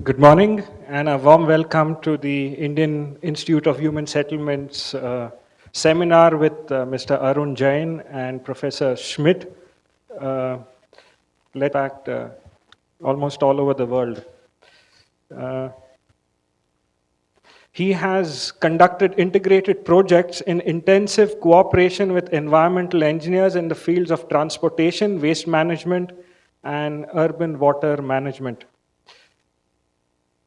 Good morning, and a warm welcome to the Indian Institute of Human Settlements seminar with Mr. Arun Jain and Professor Schmidt, led back almost all over the world. He has conducted integrated projects in intensive cooperation with environmental engineers in the fields of transportation, waste management, and urban water management.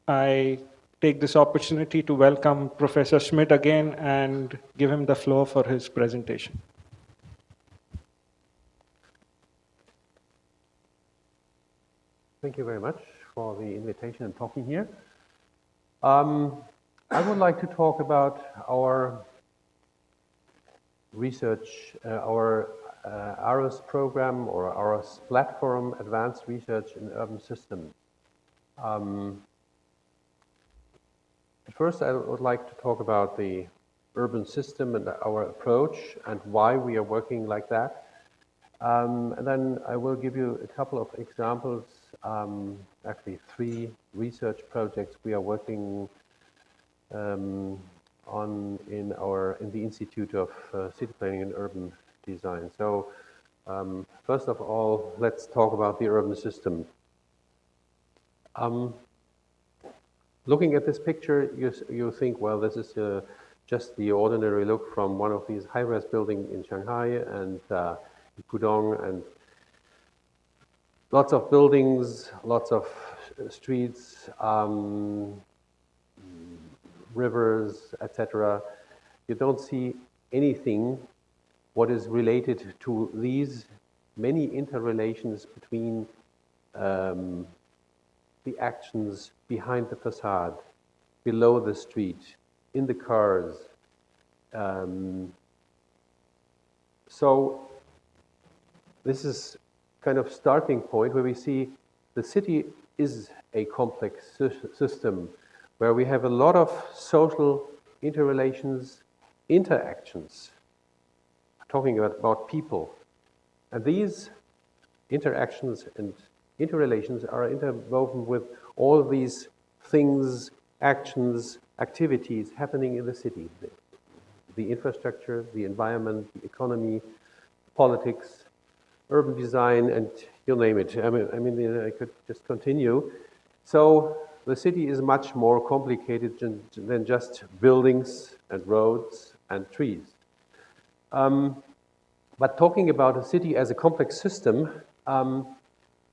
I take this opportunity to welcome Professor Schmidt again and give him the floor for his presentation. Thank you very much for the invitation and talking here. I would like to talk about our research, our ARUS program or ARUS platform, Advanced Research in Urban Systems. First, I would like to talk about the urban system and our approach and why we are working like that. And then I will give you a couple of examples, actually 3 research projects we are working on in the Institute of City Planning and Urban Design. So first of all, let's talk about the urban system. Looking at this picture, you think, well, this is just the ordinary look from one of these high-rise buildings in Shanghai and in Pudong, and lots of buildings, lots of streets, rivers, etc. You don't see anything what is related to these many interrelations between the actions behind the facade, below the street, in the cars. So this is kind of starting point where we see the city is a complex system where we have a lot of social interrelations, interactions, talking about people. And these interactions and interrelations are interwoven with all these things, actions, activities happening in the city. The infrastructure, the environment, the economy, politics, urban design, and you name it. I mean, I could just continue. So the city is much more complicated than just buildings and roads and trees. But talking about a city as a complex system,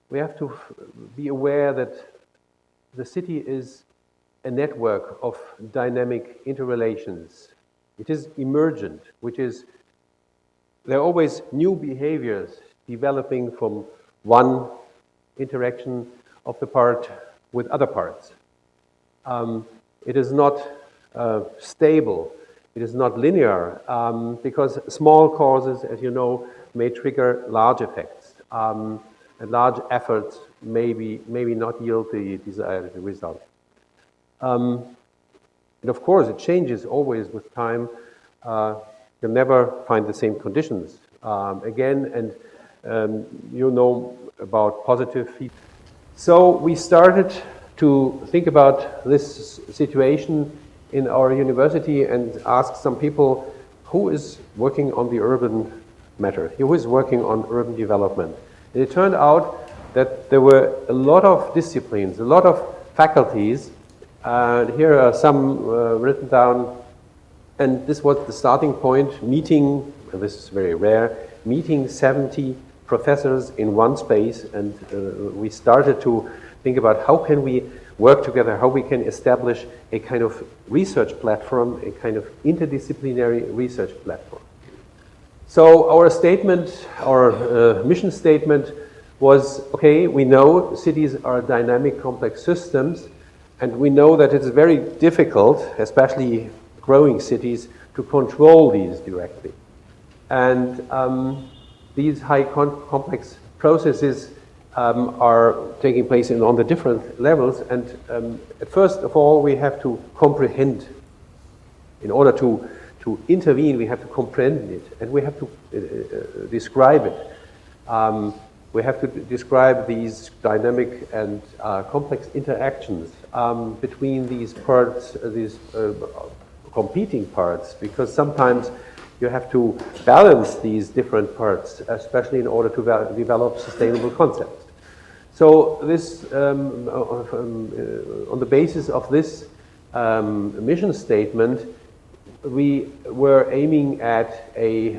we have to be aware that the city is a network of dynamic interrelations. It is emergent, which is, there are always new behaviors developing from one interaction of the part with other parts. It is not stable, it is not linear, because small causes, as you know, may trigger large effects. And large efforts maybe not yield the desired result. And of course, it changes always with time. You'll never find the same conditions again, and you know about positive feedback. So we started to think about this situation in our university and asked some people, who is working on the urban matter? Who is working on urban development? And it turned out that there were a lot of disciplines, a lot of faculties. Here are some written down. And this was the starting point, meeting, and this is very rare, meeting 70 professors in one space. And we started to think about how can we work together, how we can establish a kind of research platform, a kind of interdisciplinary research platform. So our statement, our mission statement was, okay, we know cities are dynamic, complex systems, and we know that it's very difficult, especially growing cities, to control these directly. And these high complex processes are taking place on the different levels, and first of all, we have to comprehend. In order to intervene, we have to comprehend it, and we have to describe it. we have to describe these dynamic and complex interactions between these parts, these competing parts, because sometimes you have to balance these different parts, especially in order to develop sustainable concepts. So this, on the basis of this mission statement, we were aiming at the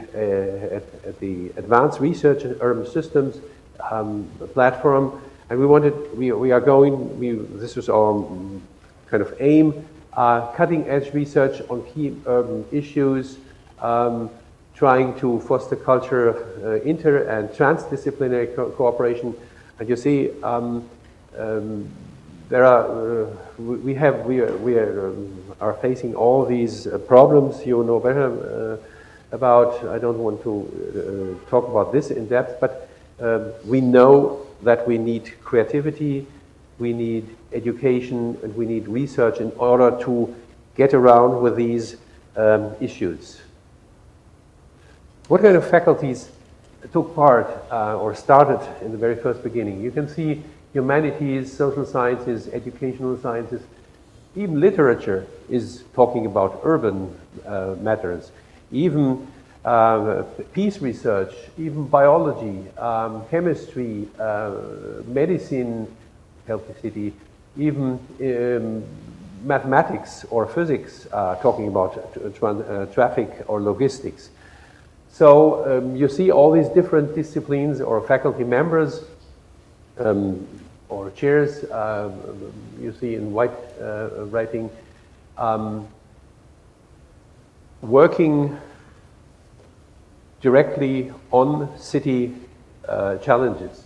Advanced Research in Urban Systems platform, and this was our kind of aim, cutting edge research on key urban issues, trying to foster culture of inter and transdisciplinary cooperation. And you see, there are we are facing all these problems. You know better about. I don't want to talk about this in depth, but we know that we need creativity, we need education, and we need research in order to get around with these issues. What kind of faculties took part or started in the very first beginning? You can see humanities, social sciences, educational sciences, even literature is talking about urban matters, even peace research, even biology, chemistry, medicine, healthy city, even mathematics or physics, talking about traffic or logistics. So you see all these different disciplines or faculty members or chairs, you see in white writing, working directly on city challenges.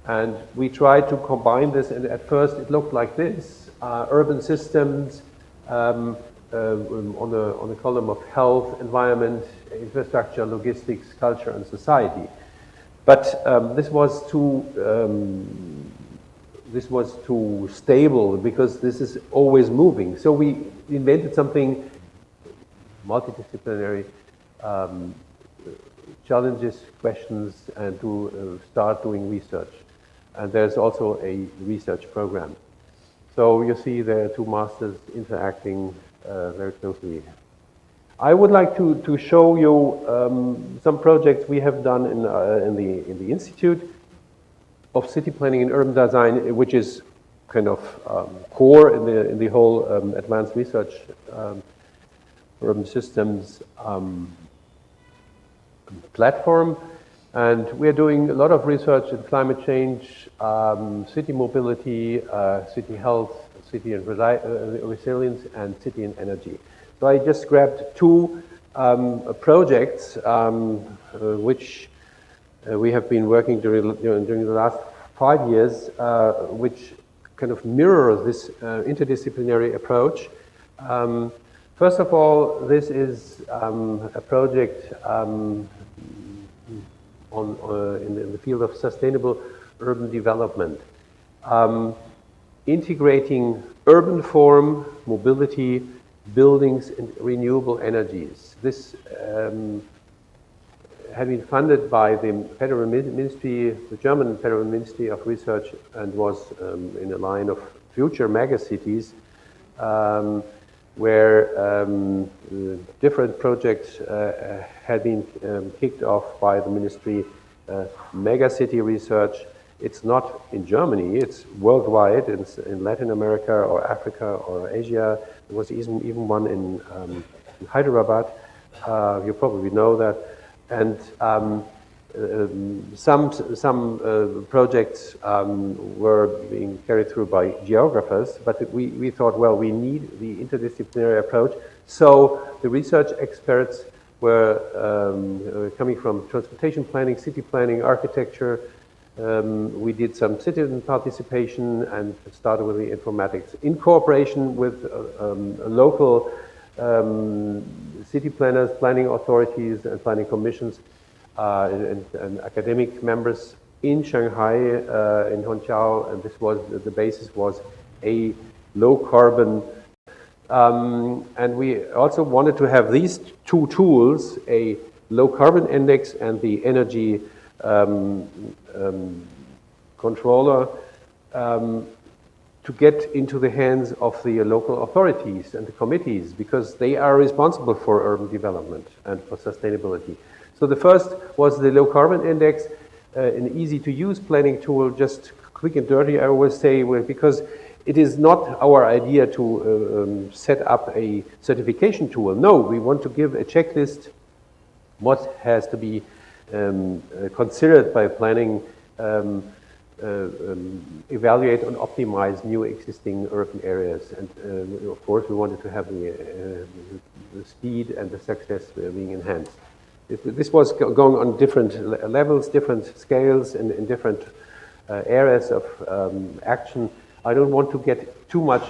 And we tried to combine this, and at first it looked like this, urban systems on the column of health, environment, infrastructure, logistics, culture, and society. But this was too stable, because this is always moving. So we invented something multidisciplinary, challenges, questions, and to start doing research. And there's also a research program. So you see there are two masters interacting very closely. I would like to show you some projects we have done in the Institute of City Planning and Urban Design, which is kind of core in the whole advanced research urban systems platform. And we're doing a lot of research in climate change, city mobility, city health, city and resilience, and city and energy. So I just grabbed two projects which we have been working during the last 5 years, which kind of mirror this interdisciplinary approach. First of all, this is a project in the field of sustainable urban development, integrating urban form, mobility, buildings, and renewable energies. This had been funded by the Federal Ministry, the German Federal Ministry of Research, and was in a line of future megacities, where different projects had been kicked off by the ministry. Megacity research, it's not in Germany, it's worldwide. It's in Latin America or Africa or Asia. There was even one in Hyderabad. You probably know that. And some projects were being carried through by geographers, but we thought, well, we need the interdisciplinary approach. So the research experts were coming from transportation planning, city planning, architecture. We did some citizen participation and started with the informatics in cooperation with local city planners, planning authorities, and planning commissions, and academic members in Shanghai, in Hongqiao, and this was the basis was a low carbon. And we also wanted to have these two tools, a low carbon index and the energy um, controller to get into the hands of the local authorities and the committees, because they are responsible for urban development and for sustainability. So the first was the low carbon index, an easy to use planning tool, just quick and dirty, I always say, because it is not our idea to set up a certification tool. No, we want to give a checklist what has to be considered by planning, evaluate and optimize new existing urban areas. And of course, we wanted to have the speed and the success being enhanced. This was going on different levels, different scales, and in different areas of action. I don't want to get too much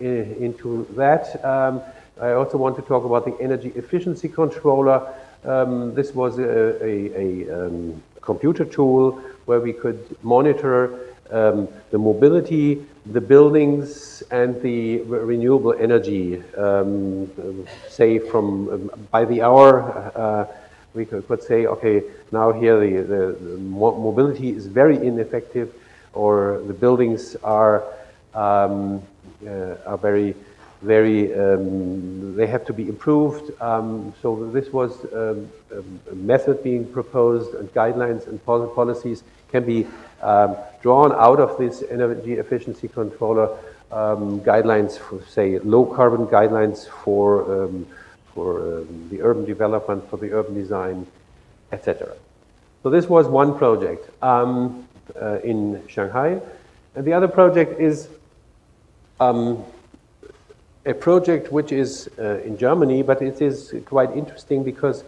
into that. I also want to talk about the energy efficiency controller. This was a computer tool where we could monitor the mobility, the buildings, and the renewable energy, say from by the hour. We could say, okay, now here the mobility is very ineffective, or the buildings are very, they have to be improved. So this was a method being proposed, and guidelines and policies can be drawn out of this energy efficiency controller, guidelines for, say, low carbon guidelines for the urban development, for the urban design, etc. So this was one project in Shanghai. And the other project is a project which is in Germany, but it is quite interesting because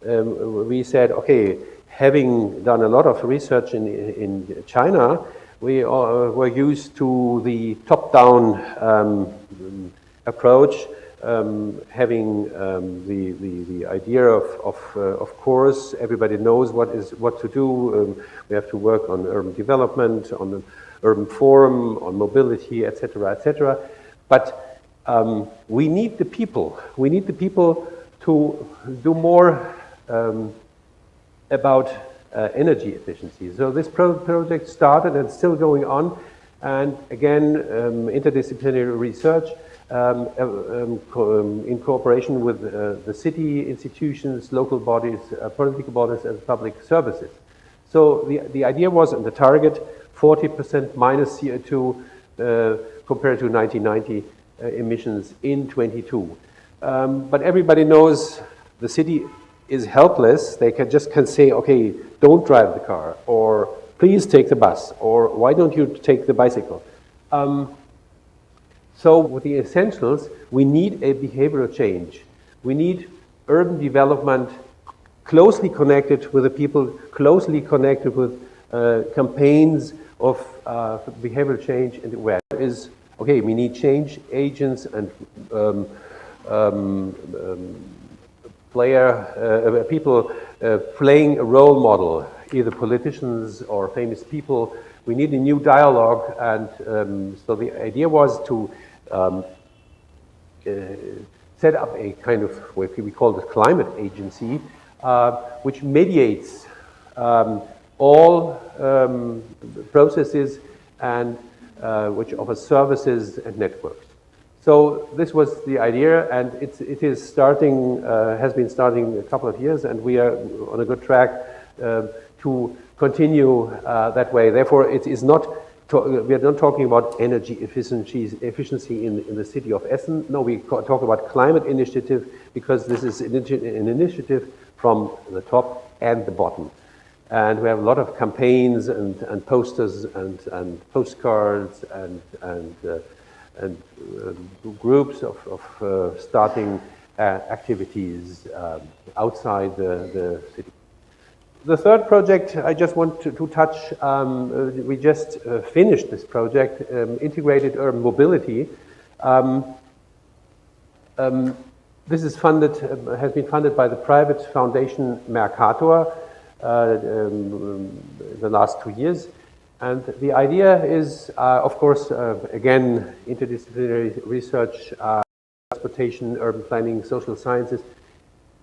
we said, okay, having done a lot of research in China, we were used to the top-down approach, having the idea of course, everybody knows what to do. We have to work on urban development, on the urban forum, on mobility, etc., etc. But we need the people. We need the people to do more about energy efficiency. So this project started and still going on. And again, interdisciplinary research in cooperation with the city institutions, local bodies, political bodies, and public services. So the idea was, and the target, 40% minus CO2 compared to 1990 emissions in 22. But everybody knows the city is helpless. They just can say, okay, don't drive the car, or please take the bus, or why don't you take the bicycle? So with the essentials, we need a behavioral change. We need urban development closely connected with the people, closely connected with campaigns of behavioral change, and where is, okay, we need change agents and people playing a role model, either politicians or famous people. We need a new dialogue, and so the idea was to set up a kind of what we call the climate agency, which mediates all processes and which offers services and networks. So this was the idea, and it is starting, has been starting a couple of years, and we are on a good track to continue that way. Therefore, it is not, we are not talking about energy efficiency in the city of Essen. No, we talk about climate initiative, because this is an initiative from the top and the bottom. And we have a lot of campaigns and posters and postcards and groups of starting activities outside the city. The third project I just want to touch, we just finished this project, Integrated Urban Mobility. This is funded, has been funded by the private foundation Mercator the last 2 years. And the idea is, of course, again, interdisciplinary research, transportation, urban planning, social sciences,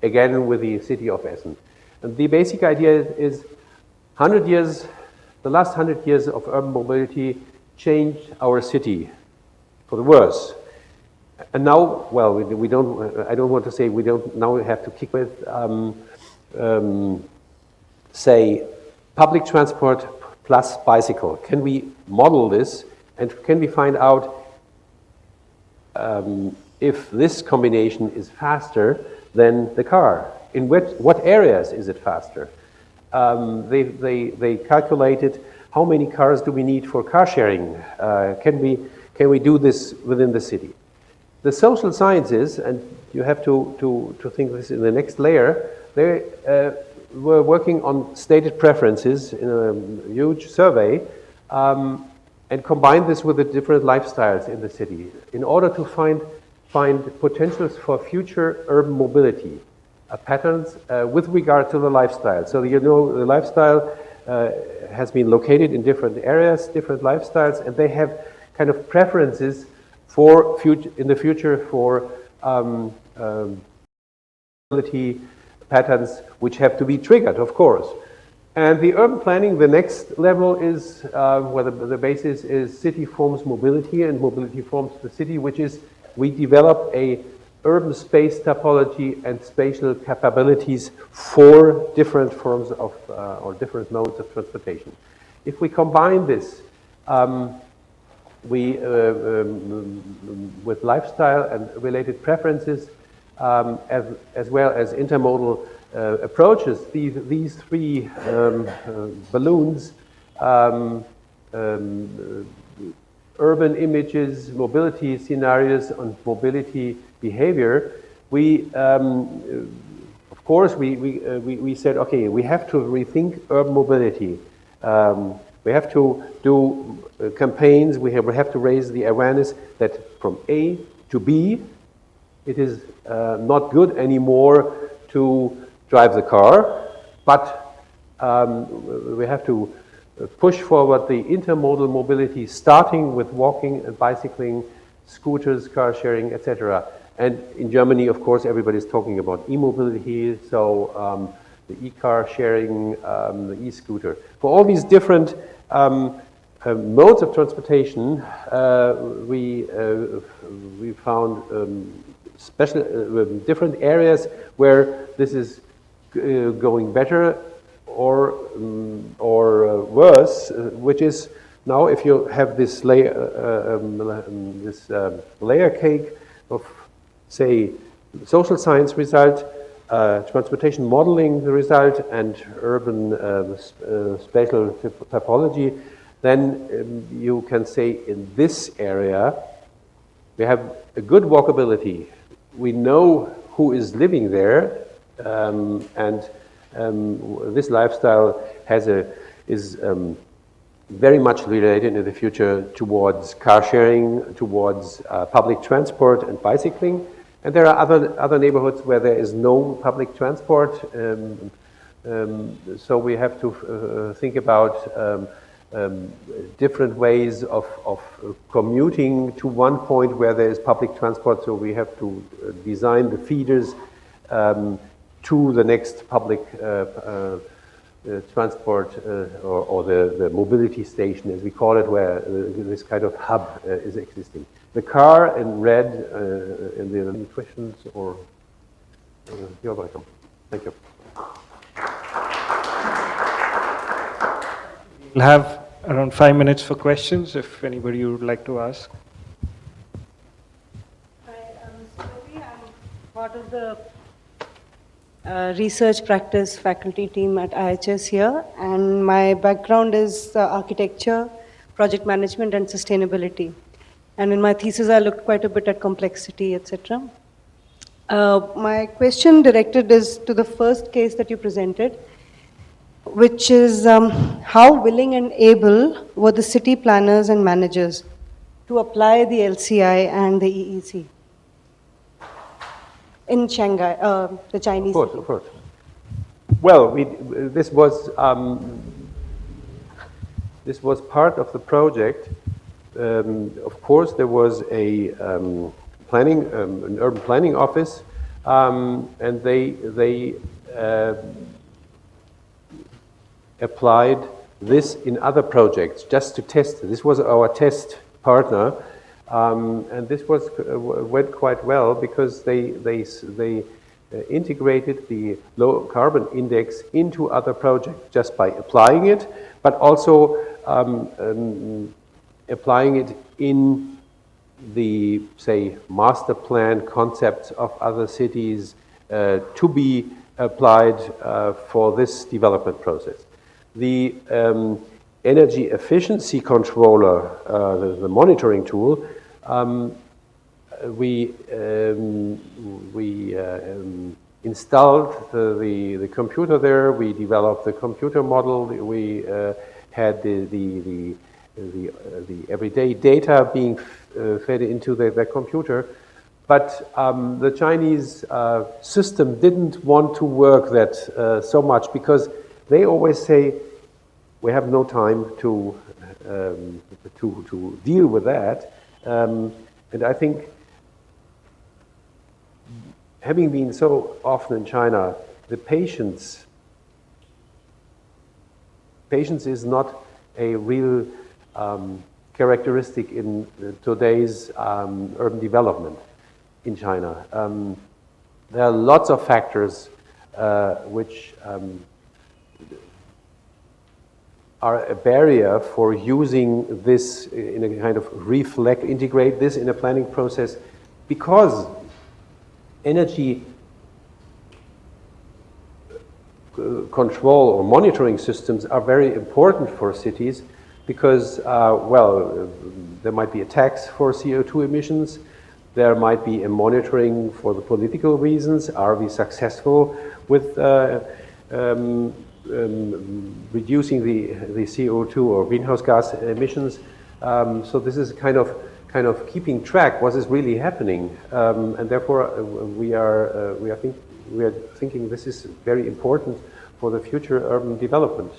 again with the city of Essen. And the basic idea is 100 years, the last 100 years of urban mobility changed our city for the worse. And now, well, we don't, I don't want to say we don't, now we have to kick with, say, public transport plus bicycle. Can we model this, and can we find out if this combination is faster than the car? In what areas is it faster? They calculated how many cars do we need for car sharing? Can we do this within the city? The social sciences, and you have to think this in the next layer, they were working on stated preferences in a huge survey and combined this with the different lifestyles in the city in order to find potentials for future urban mobility patterns with regard to the lifestyle. So you know the lifestyle has been located in different areas, different lifestyles, and they have kind of preferences for in the future for mobility patterns which have to be triggered, of course. And the urban planning, the next level is where the basis is city forms mobility and mobility forms the city, which is we develop a urban space topology and spatial capabilities for different forms of or different modes of transportation. If we combine this with lifestyle and related preferences, as well as intermodal approaches, these three balloons, urban images, mobility scenarios, and mobility behavior, of course, we said, okay, we have to rethink urban mobility. We have to do campaigns. We have to raise the awareness that from A to B, it is not good anymore to drive the car, but we have to push forward the intermodal mobility, starting with walking and bicycling, scooters, car sharing, etc. And in Germany, of course, everybody's talking about e-mobility, so the e-car sharing, the e-scooter. For all these different modes of transportation, we found different areas where this is going better or worse, which is now if you have this layer cake of, say, social science result, transportation modeling the result, and urban spatial typology, then you can say in this area we have a good walkability. We know who is living there, and this lifestyle is very much related in the future towards car sharing, towards public transport and bicycling. And there are other neighborhoods where there is no public transport, so we have to think about different ways of commuting to one point where there is public transport, so we have to design the feeders to the next public transport or the mobility station, as we call it, where this kind of hub is existing. The car in red, and the any questions, or you're welcome. Thank you. We'll have around 5 minutes for questions, if anybody would like to ask. Hi, I'm part of the research practice faculty team at IIHS here, and my background is architecture, project management, and sustainability. And in my thesis, I looked quite a bit at complexity, etc. My question directed is to the first case that you presented, which is how willing and able were the city planners and managers to apply the LCI and the EEC in Shanghai, the Chinese city? Of course. Well, this was part of the project. Of course, there was a an urban planning office, and they applied this in other projects just to test it. This was our test partner, and this was went quite well because they integrated the low carbon index into other projects just by applying it, but also applying it in the, say, master plan concepts of other cities to be applied for this development process. The energy efficiency controller, the monitoring tool, we installed the computer there. We developed the computer model. We had the everyday data being fed into the computer. But the Chinese system didn't want to work that so much because they always say, we have no time to deal with that. And I think, having been so often in China, the patience is not a real characteristic in today's urban development in China. There are lots of factors which are a barrier for using this in a kind of integrate this in a planning process, because energy control or monitoring systems are very important for cities because, well, there might be a tax for CO2 emissions, there might be a monitoring for the political reasons. Are we successful with reducing the CO2 or greenhouse gas emissions? So this is kind of keeping track what is really happening, and therefore we are thinking this is very important for the future urban development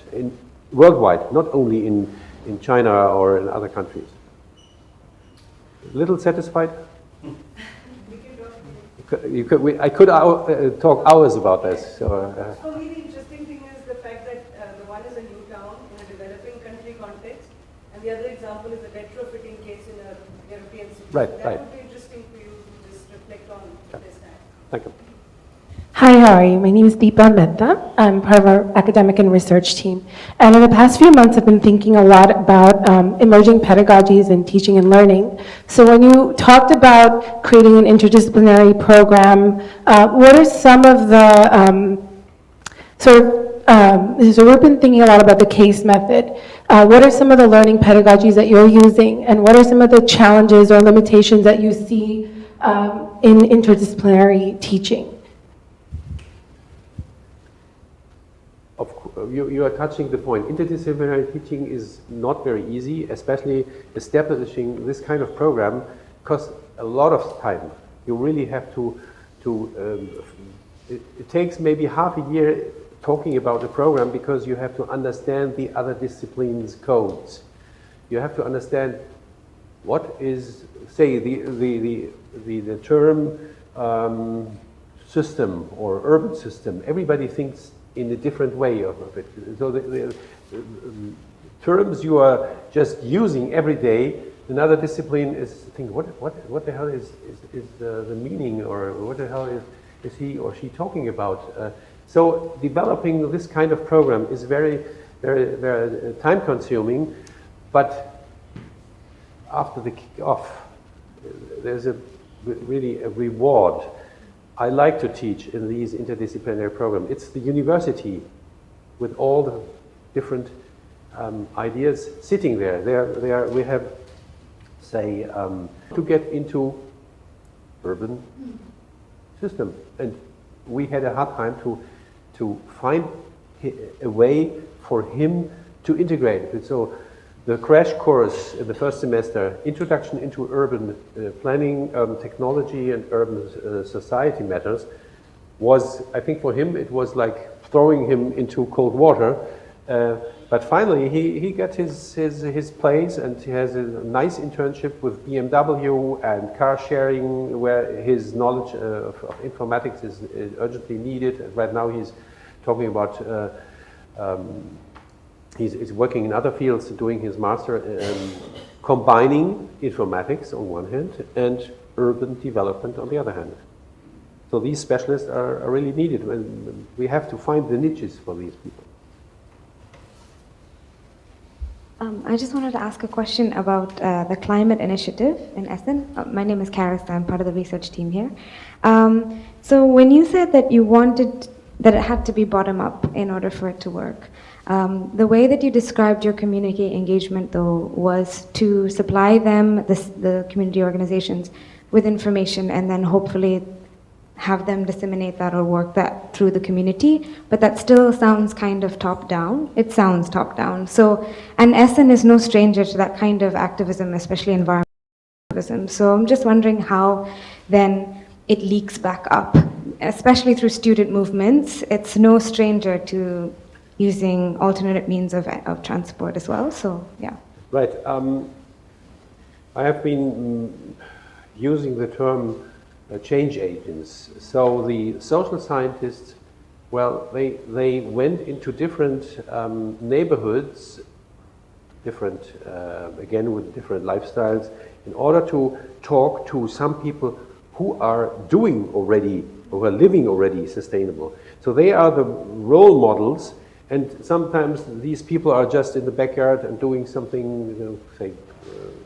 worldwide, not only in China or in other countries. A little satisfied? I could talk hours about this. So, For me, the interesting thing is the fact that the one is a new town in a developing country context, and the other example is a retrofitting case in a European city. Right, so that right. would be interesting for you to just reflect on this time. thank you. Hi, how are you? My name is Deepa Mehta. I'm part of our academic and research team. And in the past few months, I've been thinking a lot about emerging pedagogies in teaching and learning. So when you talked about creating an interdisciplinary program, what are some of the so we've been thinking a lot about the case method. What are some of the learning pedagogies that you're using, and what are some of the challenges or limitations that you see in interdisciplinary teaching? You are touching the point. Interdisciplinary teaching is not very easy, especially establishing this kind of program costs a lot of time. You really have to it takes maybe half a year talking about a program because you have to understand the other disciplines' codes. You have to understand what is, say, the term system or urban system. Everybody thinks in a different way of it. So the terms you are just using every day, another discipline is thinking, what the hell is the meaning, or what the hell is he or she talking about? So developing this kind of program is very, very, very time consuming, but after the kickoff, there's really a reward. I like to teach in these interdisciplinary programs. It's the university with all the different ideas sitting there. We have, say, to get into urban system. And we had a hard time to find a way for him to integrate it. So the crash course in the first semester, Introduction into Urban Planning, Technology and Urban Society Matters, was, I think for him, it was like throwing him into cold water. But finally, he got his place, and he has a nice internship with BMW and car sharing, where his knowledge of informatics is urgently needed. And right now he's talking about he's working in other fields, doing his master, combining informatics on one hand and urban development on the other hand. So these specialists are really needed, and we have to find the niches for these people. I just wanted to ask a question about the climate initiative in Essen. My name is Karis, I'm part of the research team here. So when you said that you wanted, that it had to be bottom up in order for it to work, the way that you described your community engagement though was to supply them, the community organizations, with information and then hopefully have them disseminate that or work that through the community, but that still sounds kind of top-down. It sounds top-down. So, and Essen is no stranger to that kind of activism, especially environmental activism. So I'm just wondering how then it leaks back up, especially through student movements. It's no stranger to using alternate means of transport as well, so yeah. Right. I have been using the term change agents. So the social scientists, well, they went into different neighborhoods, again with different lifestyles, in order to talk to some people who are doing already, or who are living already sustainable. So they are the role models, and sometimes these people are just in the backyard and doing something, say,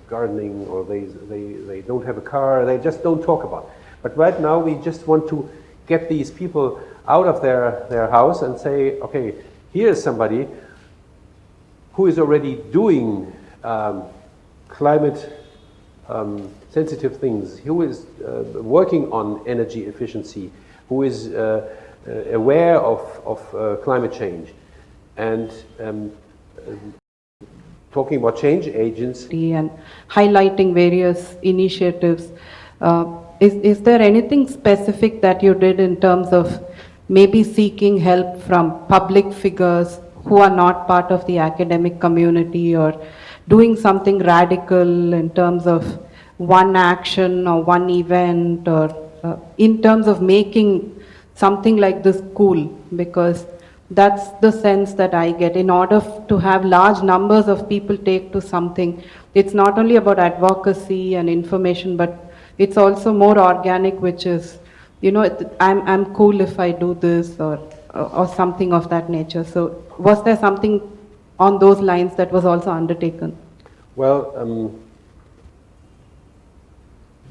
gardening, or they don't have a car, they just don't talk about it. But right now we just want to get these people out of their house and say, okay, here's somebody who is already doing climate sensitive things, who is working on energy efficiency, who is aware of climate change. And talking about change agents. And highlighting various initiatives. Is there anything specific that you did in terms of maybe seeking help from public figures who are not part of the academic community, or doing something radical in terms of one action or one event, or in terms of making something like this cool? Because that's the sense that I get. In order to have large numbers of people take to something, it's not only about advocacy and information, but it's also more organic, which is, I'm cool if I do this, or something of that nature. So was there something on those lines that was also undertaken? Well,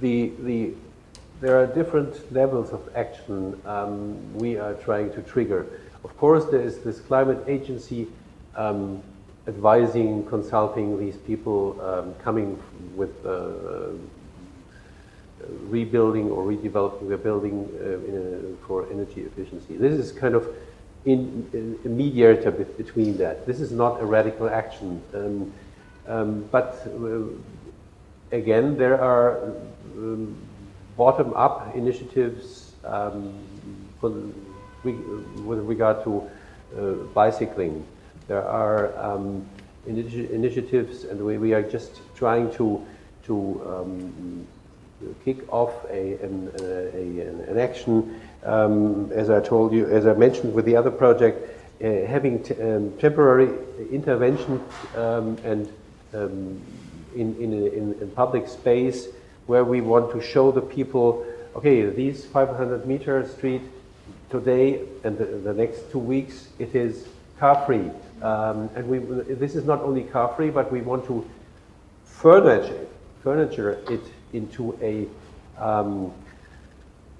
there are different levels of action we are trying to trigger. Of course, there is this climate agency advising, consulting these people, coming with rebuilding or redeveloping their building for energy efficiency. This is kind of a mediator between that. This is not a radical action. But again, there are bottom-up initiatives with regard to bicycling. There are initiatives, and we are just trying to kick off an action, as I told you, as I mentioned with the other project, having temporary intervention and in public space, where we want to show the people, okay, these 500-meter street today and the next 2 weeks, it is car-free. And this is not only car-free, but we want to furniture it into a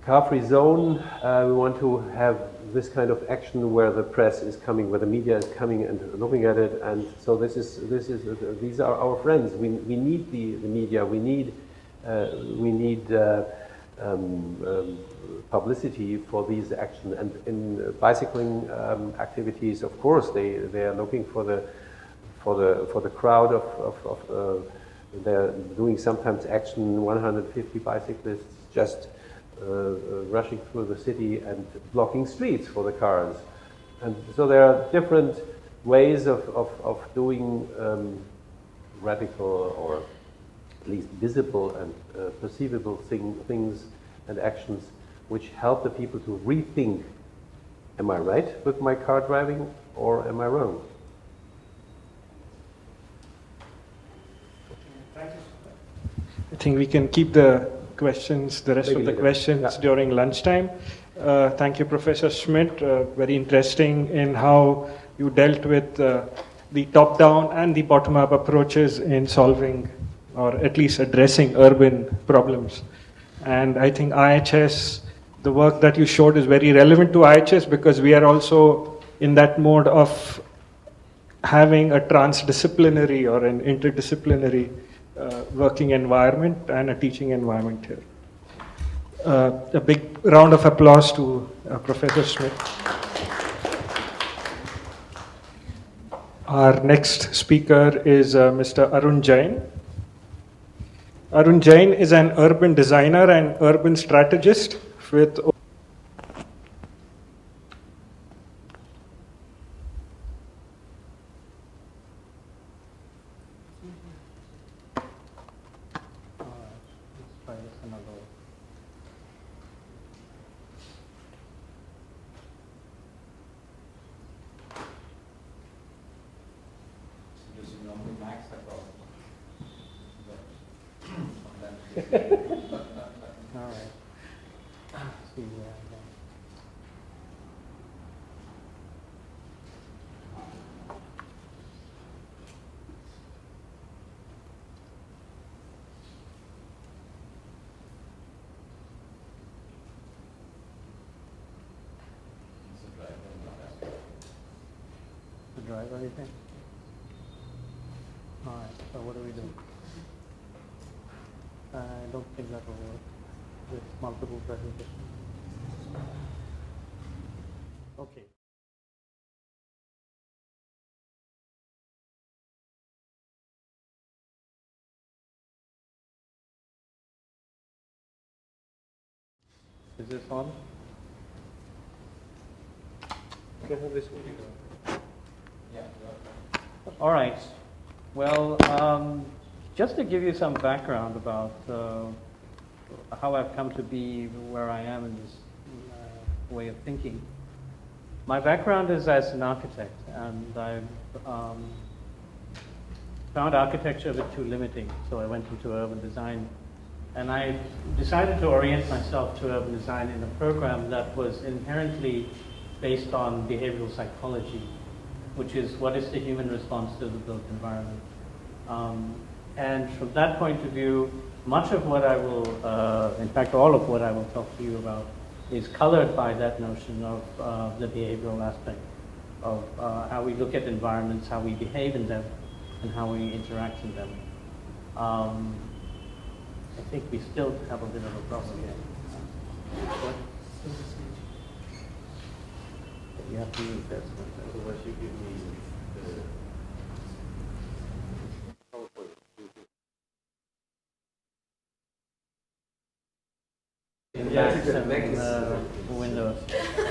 car-free zone. We want to have this kind of action where the press is coming, where the media is coming and looking at it. And so these are our friends. We need the media. We need publicity for these actions. And in bicycling activities, of course, they are looking for the crowd of they're doing sometimes action, 150 bicyclists just rushing through the city and blocking streets for the cars. And so there are different ways of doing radical, or at least visible and perceivable things and actions which help the people to rethink, am I right with my car driving or am I wrong? I think we can keep the questions, the rest Maybe of the later. questions Yeah. during lunchtime. Thank you, Professor Schmidt. Very interesting in how you dealt with the top-down and the bottom-up approaches in solving or at least addressing urban problems. And I think IIHS, the work that you showed is very relevant to IIHS because we are also in that mode of having a transdisciplinary or an interdisciplinary working environment and a teaching environment here. A big round of applause to Professor Schmidt. Our next speaker is Mr. Arun Jain. Arun Jain is an urban designer and urban strategist with drive or anything? All right, so what do we do? I don't think that will work with multiple presentations. Okay. Is this on? All right. Well, just to give you some background about how I've come to be where I am in this way of thinking. My background is as an architect, and I found architecture a bit too limiting, so I went into urban design. And I decided to orient myself to urban design in a program that was inherently based on behavioral psychology, which is what is the human response to the built environment. And from that point of view, much of what I will, in fact, all of what I will talk to you about is colored by that notion of the behavioral aspect of how we look at environments, how we behave in them, and how we interact in them. I think we still have a bit of a problem here. What? You have to use this one. Otherwise you give me Windows.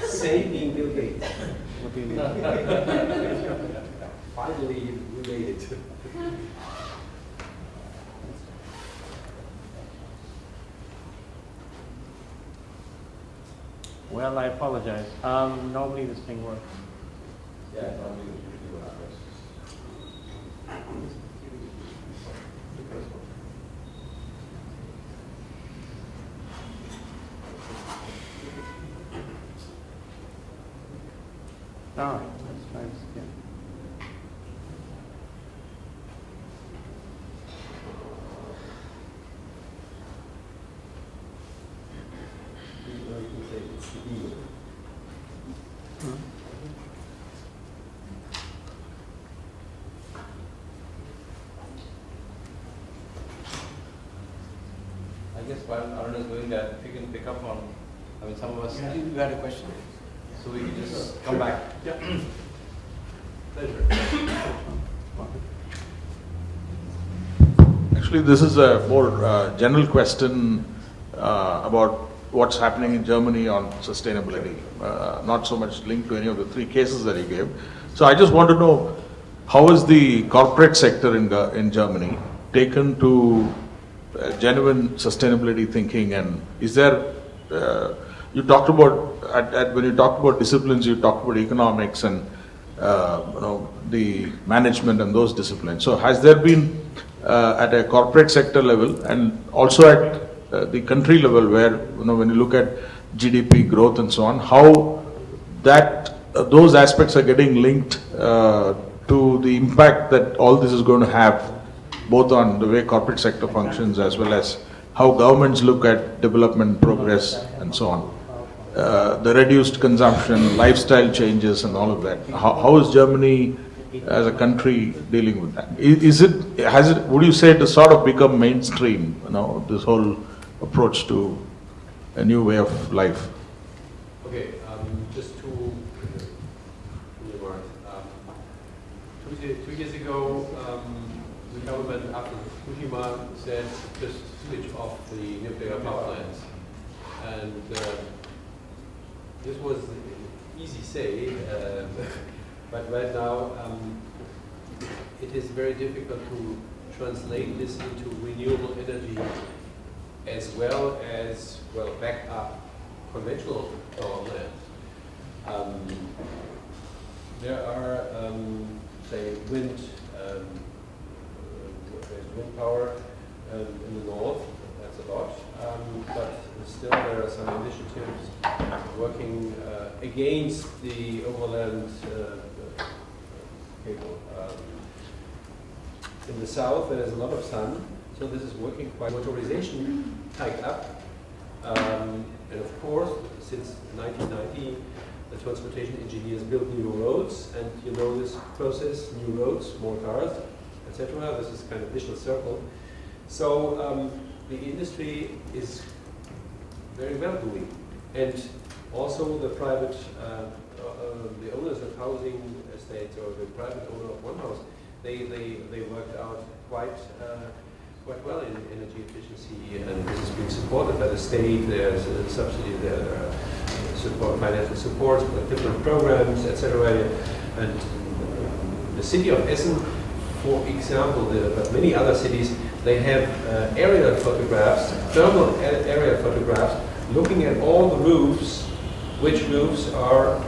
Saving Bill Gates. What do you need? Finally, you made it. Well, I apologize. Normally this thing works. Yeah, normally you work. All right, let's try this again. I guess while Arun is doing that, if you can pick up on, I mean, some of us. You had a question? So we can just come back. Yeah. Actually, this is a more general question about what's happening in Germany on sustainability, not so much linked to any of the three cases that he gave. So I just want to know, how is the corporate sector in Germany taken to genuine sustainability thinking, and is there, you talked about, when you talked about disciplines, you talked about economics and the management and those disciplines. So has there been at a corporate sector level and also at the country level, where when you look at GDP growth and so on, how that those aspects are getting linked to the impact that all this is going to have, both on the way corporate sector functions as well as how governments look at development progress and so on. The reduced consumption, lifestyle changes and all of that. How is Germany as a country dealing with that? Would you say it has sort of become mainstream, this whole approach to a new way of life? Okay, just two remarks. 2 years ago, the government after Fukushima said just switch off the nuclear power plants. And this was easy say, but right now it is very difficult to translate this into renewable energy as well as, back up conventional power plants. There are, say, wind power in the north, that's a lot, but still there are some initiatives working against the overland cable. In the south there is a lot of sun, so this is working quite. Motorization hiked up, and of course since 1990 the transportation engineers built new roads, and you know this process, new roads, more cars, etc. This is kind of vicious circle. So the industry is very well doing, and also the private, the owners of housing estates or the private owner of one house, they worked out quite well in energy efficiency, and this is being supported by the state. There's a subsidy, there are financial support, different programs, etc. And the city of Essen, for example, but many other cities, they have aerial photographs, thermal aerial photographs, looking at all the roofs, which roofs are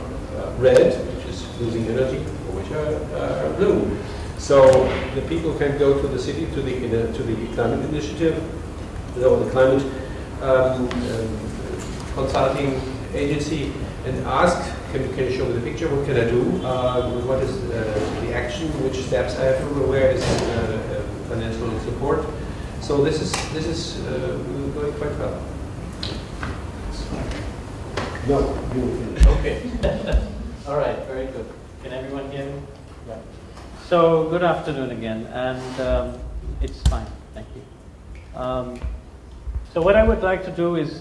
red, which is losing energy, or which are blue. So the people can go to the city, to the climate initiative, or the climate consulting agency, and ask, can you show me the picture? What can I do? What is the action? Which steps I have to do? Where is financial support? So this is going quite well. No, you. Okay. All right. Very good. Can everyone hear me? Yeah. So good afternoon again, and it's fine. Thank you. So what I would like to do is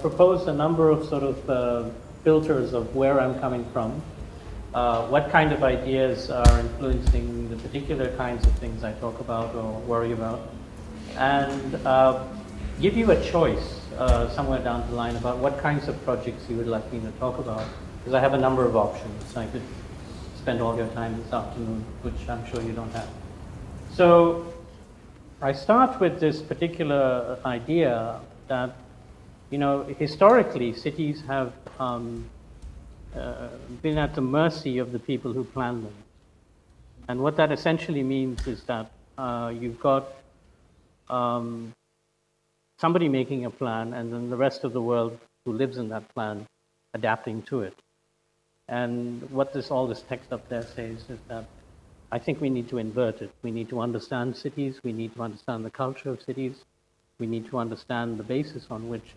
propose a number of sort of filters of where I'm coming from, what kind of ideas are influencing the particular kinds of things I talk about or worry about, and give you a choice somewhere down the line about what kinds of projects you would like me to talk about, because I have a number of options. I could spend all your time this afternoon, which I'm sure you don't have. So I start with this particular idea that, historically cities have been at the mercy of the people who plan them. And what that essentially means is that you've got somebody making a plan, and then the rest of the world who lives in that plan adapting to it. And what all this text up there says is that I think we need to invert it. We need to understand cities. We need to understand the culture of cities. We need to understand the basis on which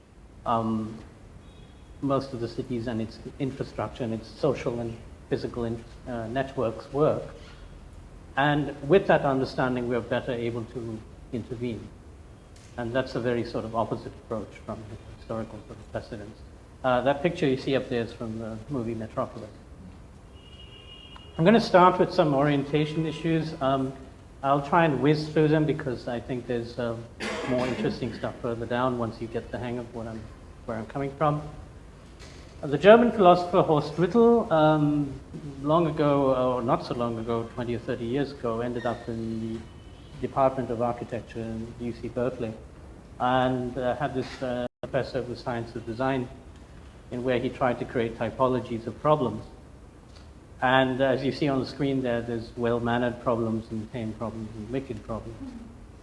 most of the cities and its infrastructure and its social and physical networks work. And with that understanding, we're better able to intervene. And that's a very sort of opposite approach from historical sort of precedents. That picture you see up there is from the movie Metropolis. I'm going to start with some orientation issues. I'll try and whiz through them because I think there's more interesting stuff further down once you get the hang of where I'm coming from. The German philosopher Horst Wittel, long ago, or not so long ago, 20 or 30 years ago, ended up in the Department of Architecture in UC Berkeley, and had this professor of the science of design, in where he tried to create typologies of problems. And as you see on the screen there, there's well-mannered problems and tame problems and wicked problems.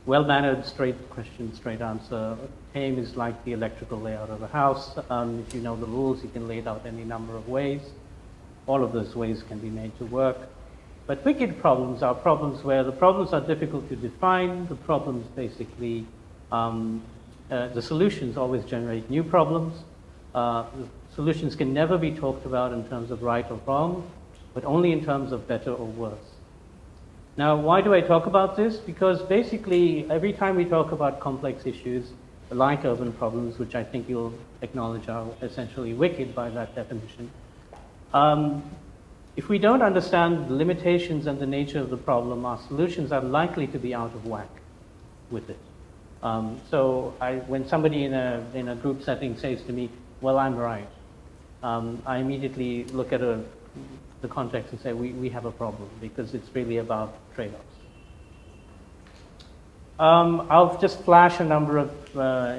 well-mannered, straight question, straight answer. Tame is like the electrical layout of a house. If you know the rules, you can lay it out any number of ways. All of those ways can be made to work. But wicked problems are problems where the problems are difficult to define. The problems basically, the solutions always generate new problems. The solutions can never be talked about in terms of right or wrong, but only in terms of better or worse. Now, why do I talk about this? Because basically, every time we talk about complex issues, like urban problems, which I think you'll acknowledge are essentially wicked by that definition, if we don't understand the limitations and the nature of the problem, our solutions are likely to be out of whack with it. So when somebody in a group setting says to me, well, I'm right, I immediately look at the context and say, we have a problem, because it's really about trade-offs. I'll just flash a number of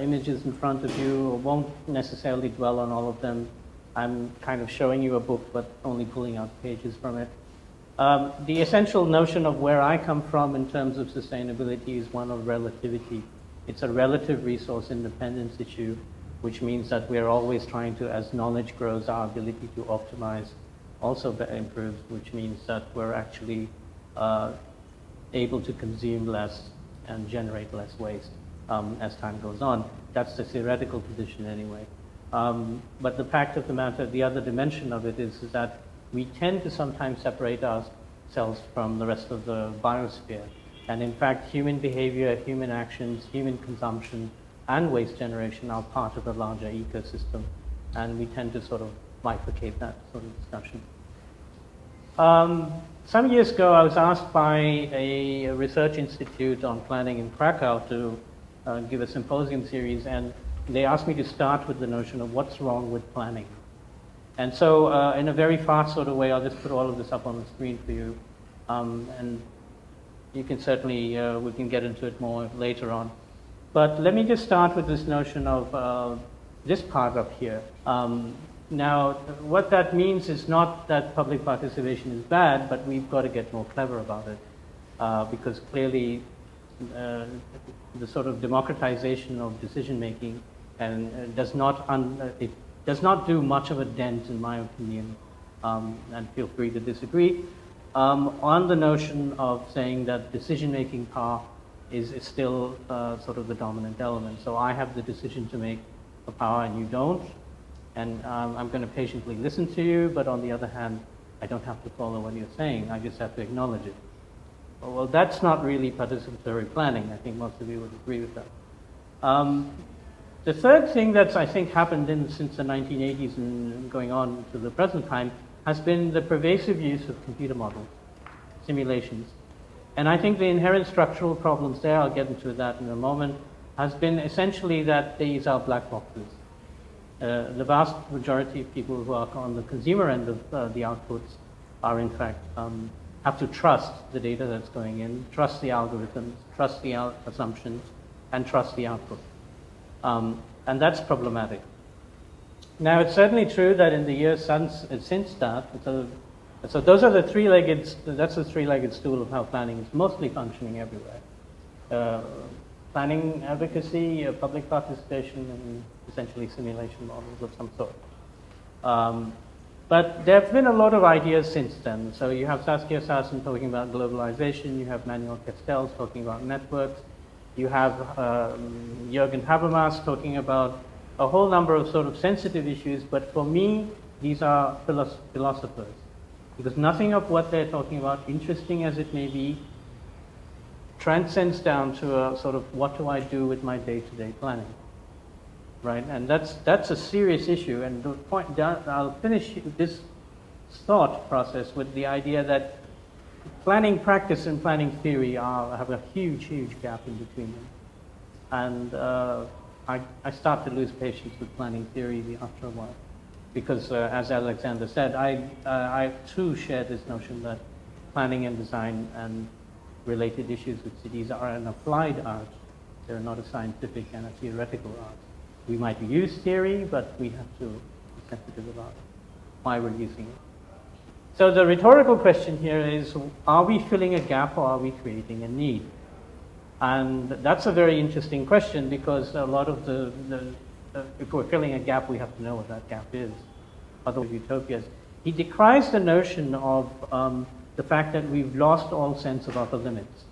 images in front of you. I won't necessarily dwell on all of them. I'm kind of showing you a book, but only pulling out pages from it. The essential notion of where I come from in terms of sustainability is one of relativity. It's a relative resource independence issue, which means that we're always trying to, as knowledge grows, our ability to optimize also improves, which means that we're actually able to consume less and generate less waste as time goes on. That's the theoretical position anyway. But the fact of the matter, the other dimension of it is that we tend to sometimes separate ourselves from the rest of the biosphere. And in fact, human behavior, human actions, human consumption, and waste generation are part of a larger ecosystem. And we tend to sort of bifurcate that sort of discussion. Some years ago, I was asked by a research institute on planning in Krakow to give a symposium series, and they asked me to start with the notion of what's wrong with planning. And so in a very fast sort of way, I'll just put all of this up on the screen for you. And you can certainly, we can get into it more later on. But let me just start with this notion of this part up here. Now, what that means is not that public participation is bad, but we've got to get more clever about it. Because clearly, the sort of democratization of decision-making and does not do much of a dent, in my opinion, and feel free to disagree, on the notion of saying that decision-making power is still sort of the dominant element. So I have the decision to make a power and you don't, and I'm going to patiently listen to you, but on the other hand, I don't have to follow what you're saying, I just have to acknowledge it. Well, that's not really participatory planning. I think most of you would agree with that. The third thing that's, I think, happened since the 1980s and going on to the present time has been the pervasive use of computer models, simulations. And I think the inherent structural problems there, I'll get into that in a moment, has been essentially that these are black boxes. The vast majority of people who work on the consumer end of the outputs are, in fact, have to trust the data that's going in, trust the algorithms, trust the assumptions, and trust the output. And that's problematic. Now, it's certainly true that in the years since that, so those are the that's the three-legged stool of how planning is mostly functioning everywhere. Planning advocacy, public participation, and essentially simulation models of some sort. But there have been a lot of ideas since then. So you have Saskia Sassen talking about globalization, you have Manuel Castells talking about networks, you have Jürgen Habermas talking about a whole number of sort of sensitive issues, but for me, these are philosophers. Because nothing of what they're talking about, interesting as it may be, transcends down to a sort of what do I do with my day-to-day planning, right? And that's a serious issue. And the point, I'll finish this thought process with the idea that planning practice and planning theory have a huge, huge gap in between them. And I start to lose patience with planning theory after a while. Because as Alexander said, I too share this notion that planning and design and related issues with cities are an applied art. They're not a scientific and a theoretical art. We might use theory, but we have to be sensitive about why we're using it. So the rhetorical question here is, are we filling a gap or are we creating a need? And that's a very interesting question because a lot of if we're filling a gap, we have to know what that gap is. Otherwise, utopias. He decries the notion of the fact that we've lost all sense of upper limits.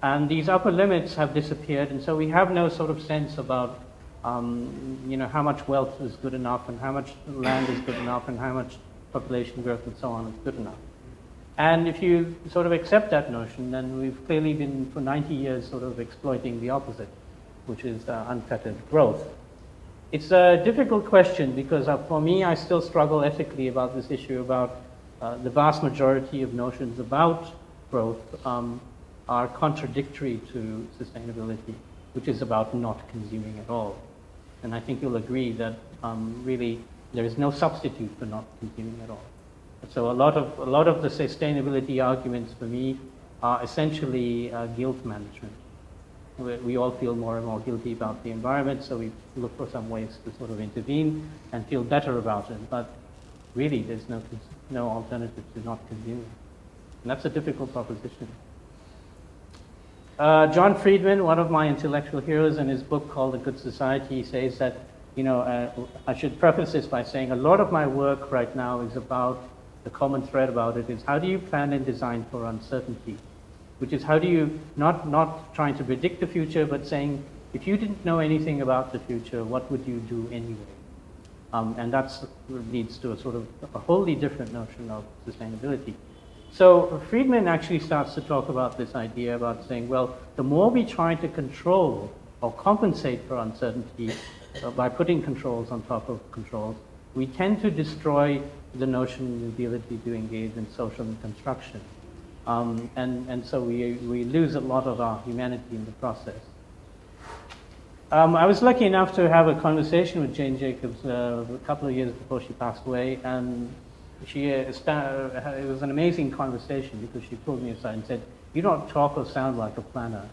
And these upper limits have disappeared, and so we have no sort of sense about how much wealth is good enough, and how much land is good enough, and how much population growth and so on is good enough. And if you sort of accept that notion, then we've clearly been for 90 years sort of exploiting the opposite, which is unfettered growth. It's a difficult question because for me, I still struggle ethically about this issue about the vast majority of notions about growth are contradictory to sustainability, which is about not consuming at all. And I think you'll agree that really there is no substitute for not consuming at all. So a lot of the sustainability arguments for me are essentially guilt management. We all feel more and more guilty about the environment, so we look for some ways to sort of intervene and feel better about it. But really, there's no alternative to not consuming. And that's a difficult proposition. John Friedman, one of my intellectual heroes, in his book called The Good Society, says that, I should preface this by saying a lot of my work right now is about, the common thread about it is how do you plan and design for uncertainty? Which is how do you, not trying to predict the future, but saying, if you didn't know anything about the future, what would you do anyway? And that leads to a sort of a wholly different notion of sustainability. So Friedman actually starts to talk about this idea about saying, well, the more we try to control or compensate for uncertainty by putting controls on top of controls, we tend to destroy the notion, the ability to engage in social construction. And so we lose a lot of our humanity in the process. I was lucky enough to have a conversation with Jane Jacobs a couple of years before she passed away, and it was an amazing conversation because she pulled me aside and said, "You don't talk or sound like a planner."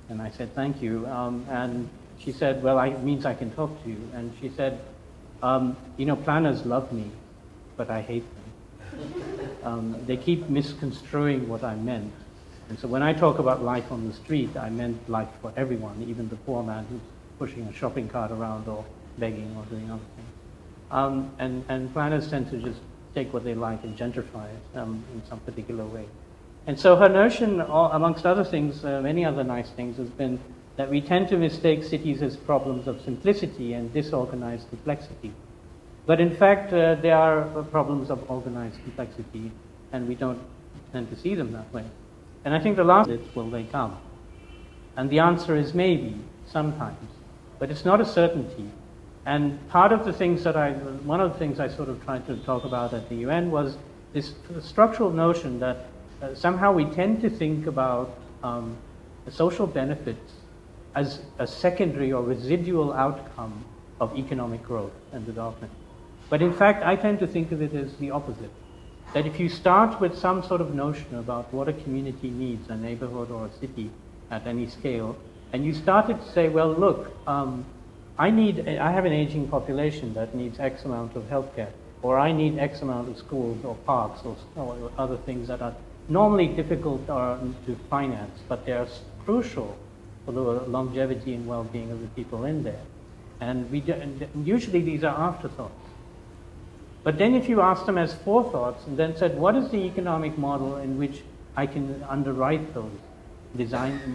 And I said, "Thank you." And she said, "Well, it means I can talk to you." And she said, "Planners love me, but I hate them. They keep misconstruing what I meant. And so when I talk about life on the street, I meant life for everyone, even the poor man who's pushing a shopping cart around or begging or doing other things." And planners tend to just take what they like and gentrify it in some particular way. And so her notion, amongst other things, many other nice things, has been that we tend to mistake cities as problems of simplicity and disorganized complexity. But in fact, they are problems of organized complexity, and we don't tend to see them that way. And I think the last is, will they come? And the answer is maybe, sometimes. But it's not a certainty. And one of the things I sort of tried to talk about at the UN was this structural notion that somehow we tend to think about the social benefits as a secondary or residual outcome of economic growth and development. But in fact, I tend to think of it as the opposite. That if you start with some sort of notion about what a community needs, a neighborhood or a city at any scale, and you started to say, well, look, I have an aging population that needs X amount of healthcare, or I need X amount of schools or parks or other things that are normally difficult to finance, but they're crucial for the longevity and well-being of the people in there. And usually these are afterthoughts. But then if you ask them as forethoughts and then said, what is the economic model in which I can underwrite those,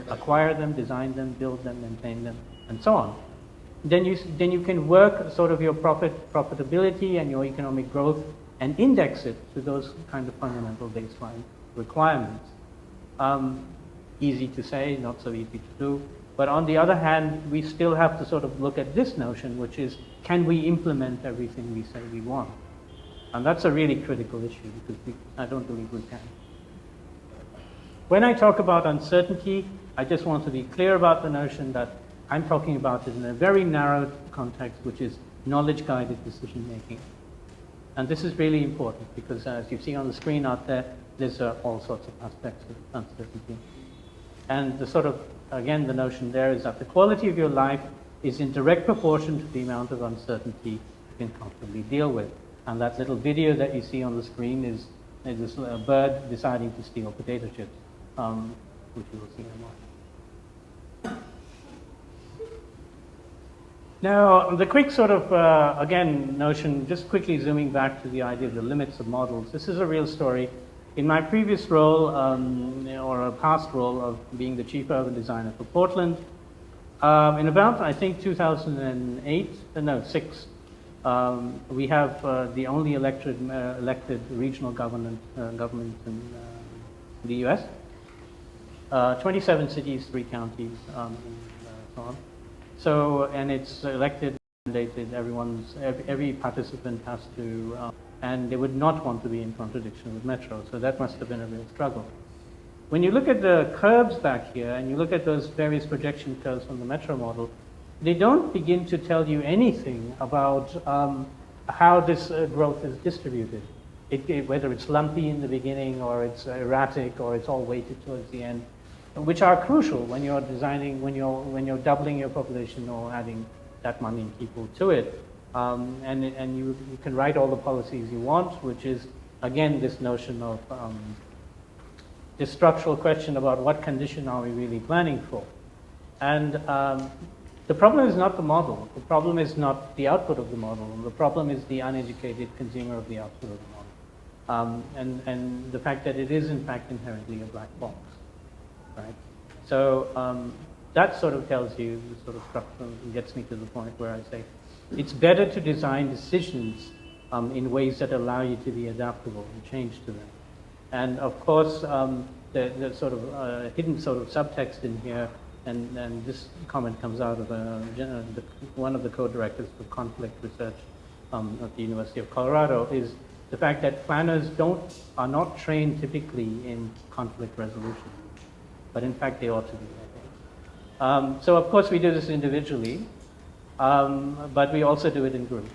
acquire them, design them, build them, maintain them, and so on, then you can work sort of your profitability and your economic growth and index it to those kind of fundamental baseline requirements. Easy to say, not so easy to do. But on the other hand, we still have to sort of look at this notion, which is, can we implement everything we say we want? And that's a really critical issue because I don't believe we can. When I talk about uncertainty, I just want to be clear about the notion that I'm talking about it in a very narrow context, which is knowledge-guided decision-making. And this is really important because as you see on the screen out there, there's all sorts of aspects of uncertainty. And the sort of, again, the notion there is that the quality of your life is in direct proportion to the amount of uncertainty you can comfortably deal with. And that little video that you see on the screen is this bird deciding to steal potato chips, which you will see in a moment. Now, the quick sort of, again, notion, just quickly zooming back to the idea of the limits of models. This is a real story. In my previous role, or a past role of being the chief urban designer for Portland, in about, I think, 6, we have the only elected regional government in the U.S. 27 cities, 3 counties, and so on. So, and it's elected, mandated, every participant has to, and they would not want to be in contradiction with Metro, so that must have been a real struggle. When you look at the curves back here, and you look at those various projection curves from the Metro model, they don't begin to tell you anything about how this growth is distributed. Whether it's lumpy in the beginning, or it's erratic, or it's all weighted towards the end, which are crucial when you're designing, when you're doubling your population or adding that many people to it. And you can write all the policies you want, which is, again, this notion of this structural question about what condition are we really planning for. And the problem is not the model. The problem is not the output of the model. The problem is the uneducated consumer of the output of the model. And the fact that it is, in fact, inherently a black box. Right? So that sort of tells you the sort of structure and gets me to the point where I say it's better to design decisions in ways that allow you to be adaptable and change to them. And of course, the sort of hidden sort of subtext in here, and this comment comes out of one of the co-directors for conflict research at the University of Colorado, is the fact that planners are not trained typically in conflict resolution. But in fact, they ought to be, I think. So of course, we do this individually, but we also do it in groups.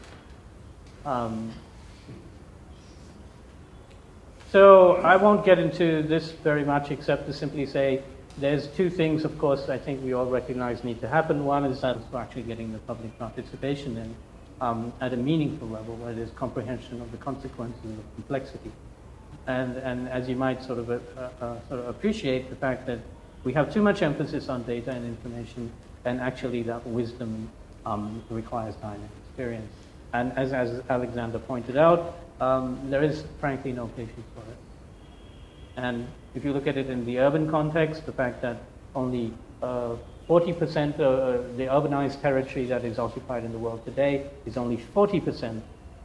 So I won't get into this very much, except to simply say there's 2 things, of course, I think we all recognize need to happen. One is that we're actually getting the public participation in at a meaningful level, where there's comprehension of the consequences of complexity. And as you might sort of appreciate, the fact that we have too much emphasis on data and information, and actually that wisdom requires time and experience. And as Alexander pointed out, there is frankly no patience for it. And if you look at it in the urban context, the fact that only 40% of the urbanized territory that is occupied in the world today is only 40%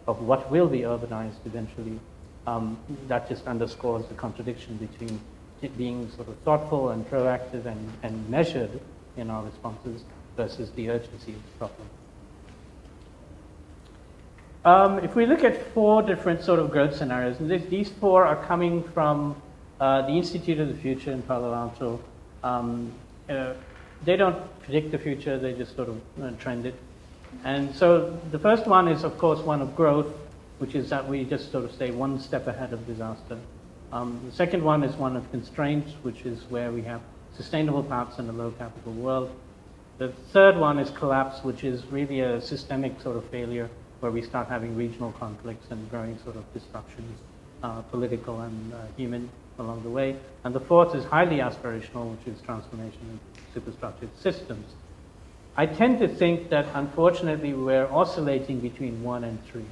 of what will be urbanized eventually. That just underscores the contradiction between it being sort of thoughtful and proactive and measured in our responses versus the urgency of the problem. If we look at 4 different sort of growth scenarios, and these 4 are coming from the Institute of the Future in Palo Alto. They don't predict the future, they just sort of trend it. And so the first one is, of course, one of growth, which is that we just sort of stay one step ahead of disaster. The second one is one of constraints, which is where we have sustainable paths in a low capital world. The third one is collapse, which is really a systemic sort of failure, where we start having regional conflicts and growing sort of destructions, political and human, along the way. And the fourth is highly aspirational, which is transformation in superstructured systems. I tend to think that, unfortunately, we're oscillating between 1 and 3.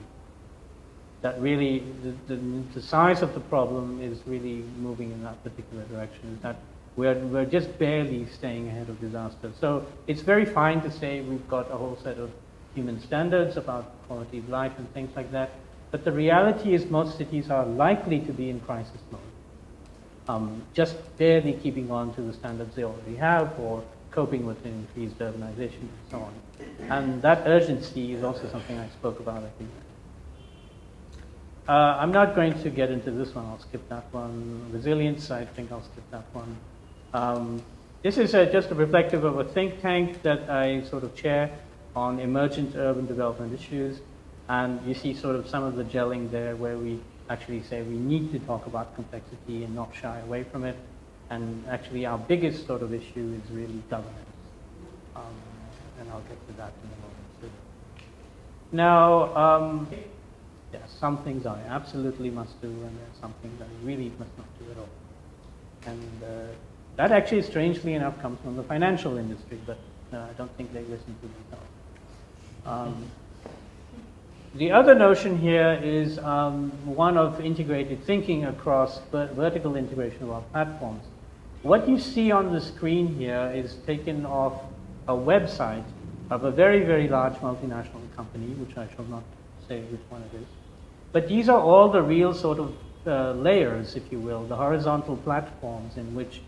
That really, the size of the problem is really moving in that particular direction, that we're just barely staying ahead of disaster. So it's very fine to say we've got a whole set of human standards about quality of life and things like that, but the reality is most cities are likely to be in crisis mode, just barely keeping on to the standards they already have, or coping with increased urbanization and so on. And that urgency is also something I spoke about, I think. I'm not going to get into this one, I'll skip that one. Resilience, I think I'll skip that one. This is just a reflective of a think tank that I sort of chair on emergent urban development issues. And you see sort of some of the gelling there, where we actually say we need to talk about complexity and not shy away from it. And actually our biggest sort of issue is really governance. And I'll get to that in a moment too. Now, yeah, some things I absolutely must do, and there's some things I really must not do at all. And that actually, strangely enough, comes from the financial industry, but I don't think they listen to themselves. The other notion here is one of integrated thinking across vertical integration of our platforms. What you see on the screen here is taken off a website of a very, very large multinational company, which I shall not say which one it is. But these are all the real sort of layers, if you will, the horizontal platforms in which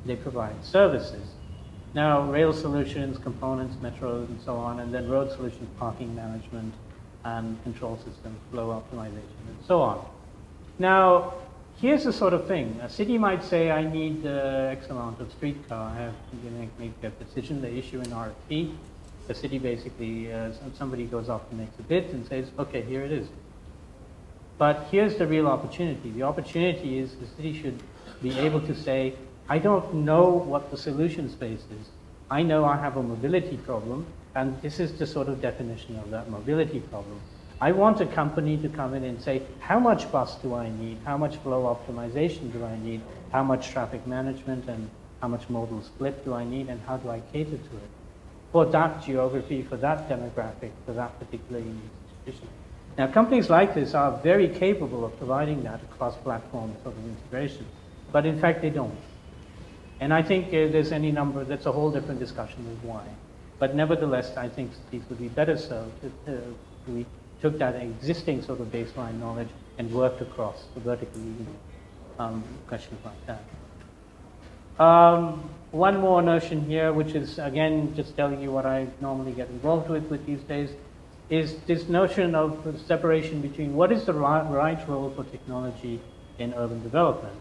they provide services. Now, rail solutions, components, metros, and so on, and then road solutions, parking management, and control systems, flow optimization, and so on. Now, here's the sort of thing. A city might say, I need X amount of streetcar. I have to make a decision. They issue an RFP. The city basically, somebody goes off and makes a bid and says, okay, here it is. But here's the real opportunity. The opportunity is the city should be able to say, I don't know what the solution space is. I know I have a mobility problem, and this is the sort of definition of that mobility problem. I want a company to come in and say, how much bus do I need? How much flow optimization do I need? How much traffic management and how much modal split do I need? And how do I cater to it? For that geography, for that demographic, for that particular unique situation. Now, companies like this are very capable of providing that across platform sort of integration, but in fact they don't. And I think there's any number, that's a whole different discussion of why. But nevertheless, I think these would be better served if we took that existing sort of baseline knowledge and worked across the vertically questions like that. One more notion here, which is, again, just telling you what I normally get involved with these days, is this notion of separation between what is the right role for technology in urban development.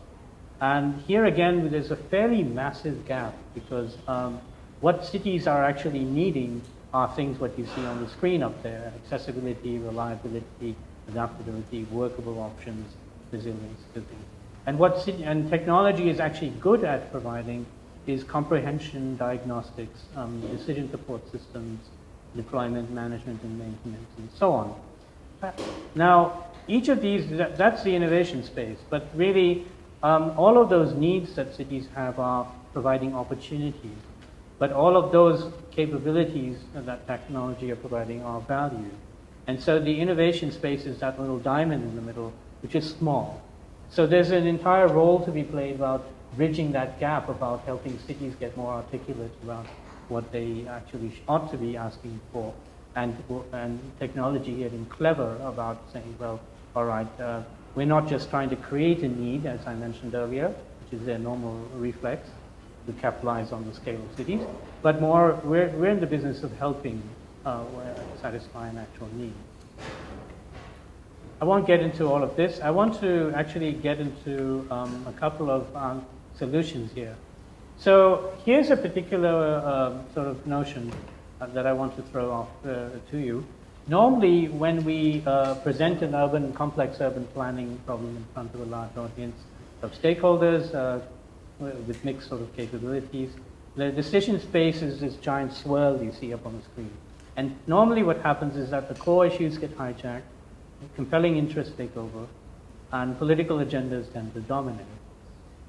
And here again, there's a fairly massive gap because what cities are actually needing are things what you see on the screen up there: accessibility, reliability, adaptability, workable options, resilience, and technology is actually good at providing is comprehension, diagnostics, decision support systems, deployment, management, and maintenance, and so on. Now, each of these, that's the innovation space, but really, all of those needs that cities have are providing opportunities, but all of those capabilities that technology are providing are value. And so the innovation space is that little diamond in the middle, which is small. So there's an entire role to be played about bridging that gap, about helping cities get more articulate about what they actually ought to be asking for, and technology getting clever about saying, well, all right, we're not just trying to create a need, as I mentioned earlier, which is their normal reflex to capitalize on the scale of cities, but more, we're in the business of helping satisfy an actual need. I won't get into all of this. I want to actually get into a couple of solutions here. So here's a particular sort of notion that I want to throw off to you. Normally, when we present an complex urban planning problem in front of a large audience of stakeholders with mixed sort of capabilities, the decision space is this giant swirl you see up on the screen. And normally what happens is that the core issues get hijacked, compelling interests take over, and political agendas tend to dominate.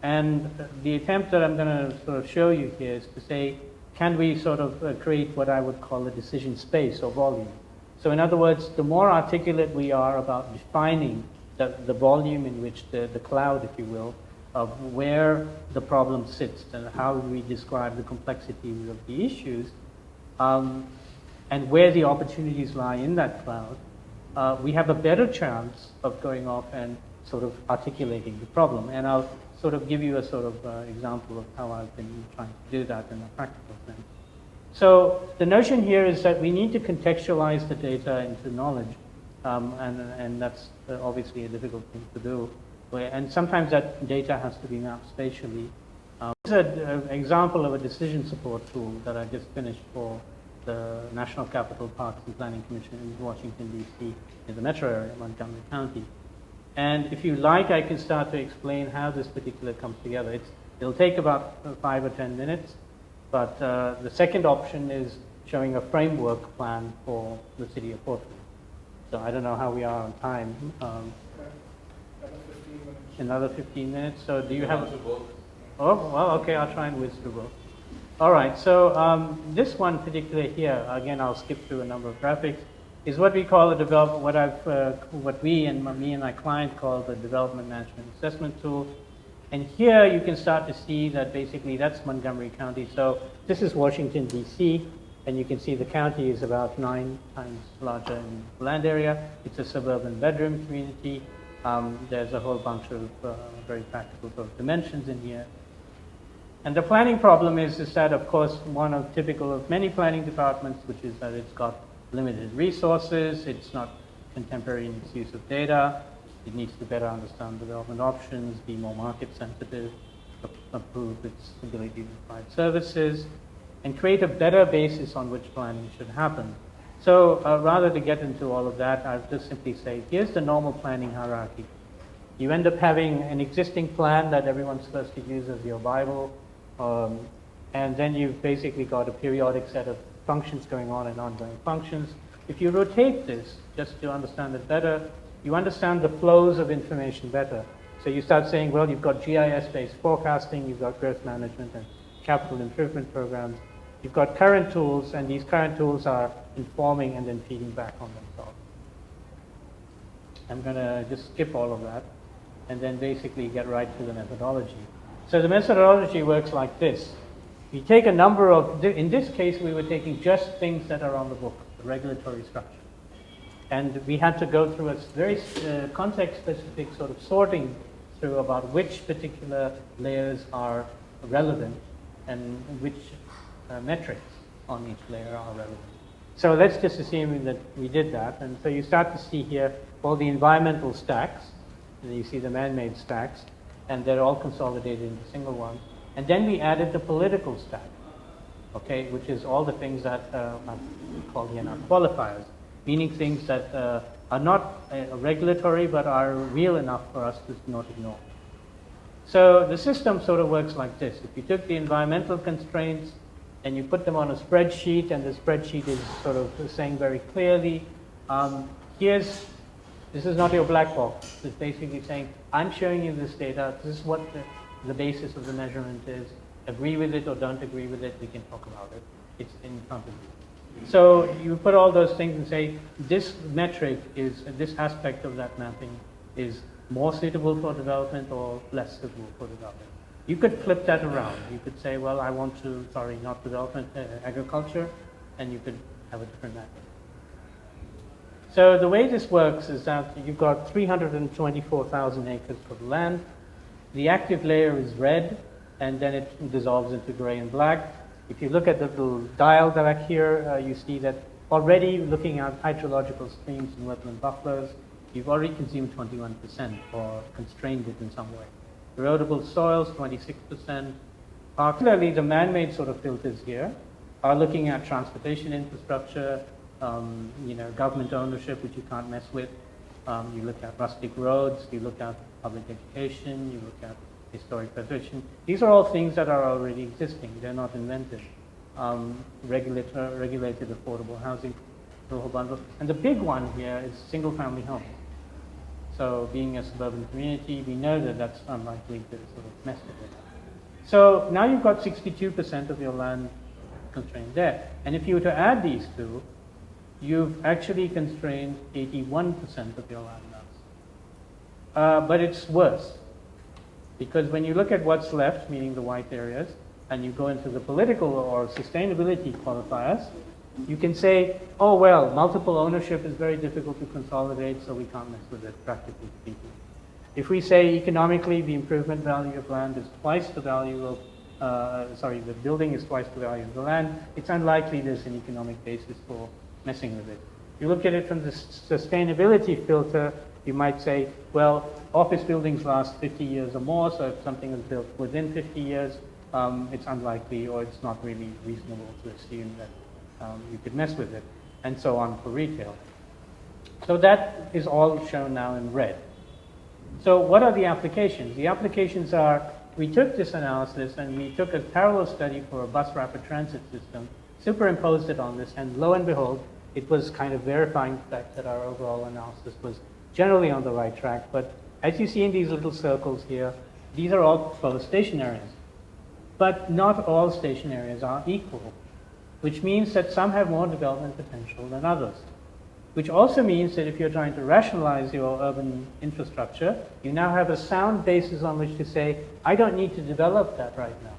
And the attempt that I'm going to sort of show you here is to say, can we sort of create what I would call a decision space or volume? So in other words, the more articulate we are about defining the volume in which the cloud, if you will, of where the problem sits and how we describe the complexities of the issues, and where the opportunities lie in that cloud, we have a better chance of going off and sort of articulating the problem. And I'll sort of give you a sort of example of how I've been trying to do that in a practical sense. So the notion here is that we need to contextualize the data into knowledge, and that's obviously a difficult thing to do. And sometimes that data has to be mapped spatially. This is an example of a decision support tool that I just finished for the National Capital Parks and Planning Commission in Washington, D.C., in the metro area, Montgomery County. And if you like, I can start to explain how this particular comes together. It'll take about 5 or 10 minutes, but the second option is showing a framework plan for the city of Portland. So I don't know how we are on time. Another 15 minutes. So do you have? Oh, well, okay, I'll try and whiz through both. All right, so this one particular here, again, I'll skip through a number of graphics, is what we call a development, what me and my client call the development management assessment tool. And here you can start to see that basically that's Montgomery County. So this is Washington, D.C., and you can see the county is about 9 times larger in land area. It's a suburban bedroom community. There's a whole bunch of very practical sort of dimensions in here. And the planning problem is that, of course, one of typical of many planning departments, which is that it's got limited resources, it's not contemporary in its use of data, it needs to better understand development options, be more market sensitive, improve its ability to provide services, and create a better basis on which planning should happen. So rather to get into all of that, I'll just simply say, here's the normal planning hierarchy. You end up having an existing plan that everyone's supposed to use as your Bible, and then you've basically got a periodic set of functions going on and ongoing functions. If you rotate this, just to understand it better, you understand the flows of information better. So you start saying, well, you've got GIS-based forecasting, you've got growth management and capital improvement programs, you've got current tools, and these current tools are informing and then feeding back on themselves. I'm going to just skip all of that and then basically get right to the methodology. So the methodology works like this. We take a number of, in this case, we were taking just things that are on the book, the regulatory structure. And we had to go through a very context-specific sort of sorting through about which particular layers are relevant and which metrics on each layer are relevant. So let's just assume that we did that. And so you start to see here all the environmental stacks, and you see the man-made stacks, and they're all consolidated into a single one. And then we added the political stack, okay, which is all the things that are called here now qualifiers, meaning things that are not regulatory but are real enough for us to not ignore. So the system sort of works like this. If you took the environmental constraints and you put them on a spreadsheet, and the spreadsheet is sort of saying very clearly, this is not your black box. It's basically saying, I'm showing you this data, this is what the basis of the measurement is. Agree with it or don't agree with it, we can talk about it. It's in front of you. So you put all those things and say, this metric is, this aspect of that mapping is more suitable for development or less suitable for development. You could flip that around. You could say, well, I want to, not development, agriculture, and you could have a different mapping. So the way this works is that you've got 324,000 acres for the land. The active layer is red, and then it dissolves into gray and black. If you look at the little dial back here, you see that already looking at hydrological streams and wetland buffers, you've already consumed 21% or constrained it in some way. Erodible soils, 26%. Particularly the man-made sort of filters here are looking at transportation infrastructure, government ownership, which you can't mess with. You look at rustic roads, you look at public education, you look at historic preservation. These are all things that are already existing. They're not invented. Regulated affordable housing, the whole bundle. And the big one here is single-family homes. So being a suburban community, we know that that's unlikely to sort of mess with it. So now you've got 62% of your land constrained there. And if you were to add these two, you've actually constrained 81% of your land mass. But it's worse, because when you look at what's left, meaning the white areas, and you go into the political or sustainability qualifiers, you can say, oh, well, multiple ownership is very difficult to consolidate, so we can't mess with it, practically speaking. If we say economically the improvement value of land is twice the value of, the building is twice the value of the land, it's unlikely there's an economic basis for messing with it. You look at it from the sustainability filter, you might say, well, office buildings last 50 years or more, so if something is built within 50 years, it's unlikely or it's not really reasonable to assume that you could mess with it, and so on for retail. So that is all shown now in red. So what are the applications? The applications are, we took this analysis and we took a parallel study for a bus rapid transit system, superimposed it on this, and lo and behold, it was kind of verifying the fact that our overall analysis was generally on the right track. But as you see in these little circles here, these are all proposed station areas. But not all station areas are equal, which means that some have more development potential than others. Which also means that if you're trying to rationalize your urban infrastructure, you now have a sound basis on which to say, I don't need to develop that right now.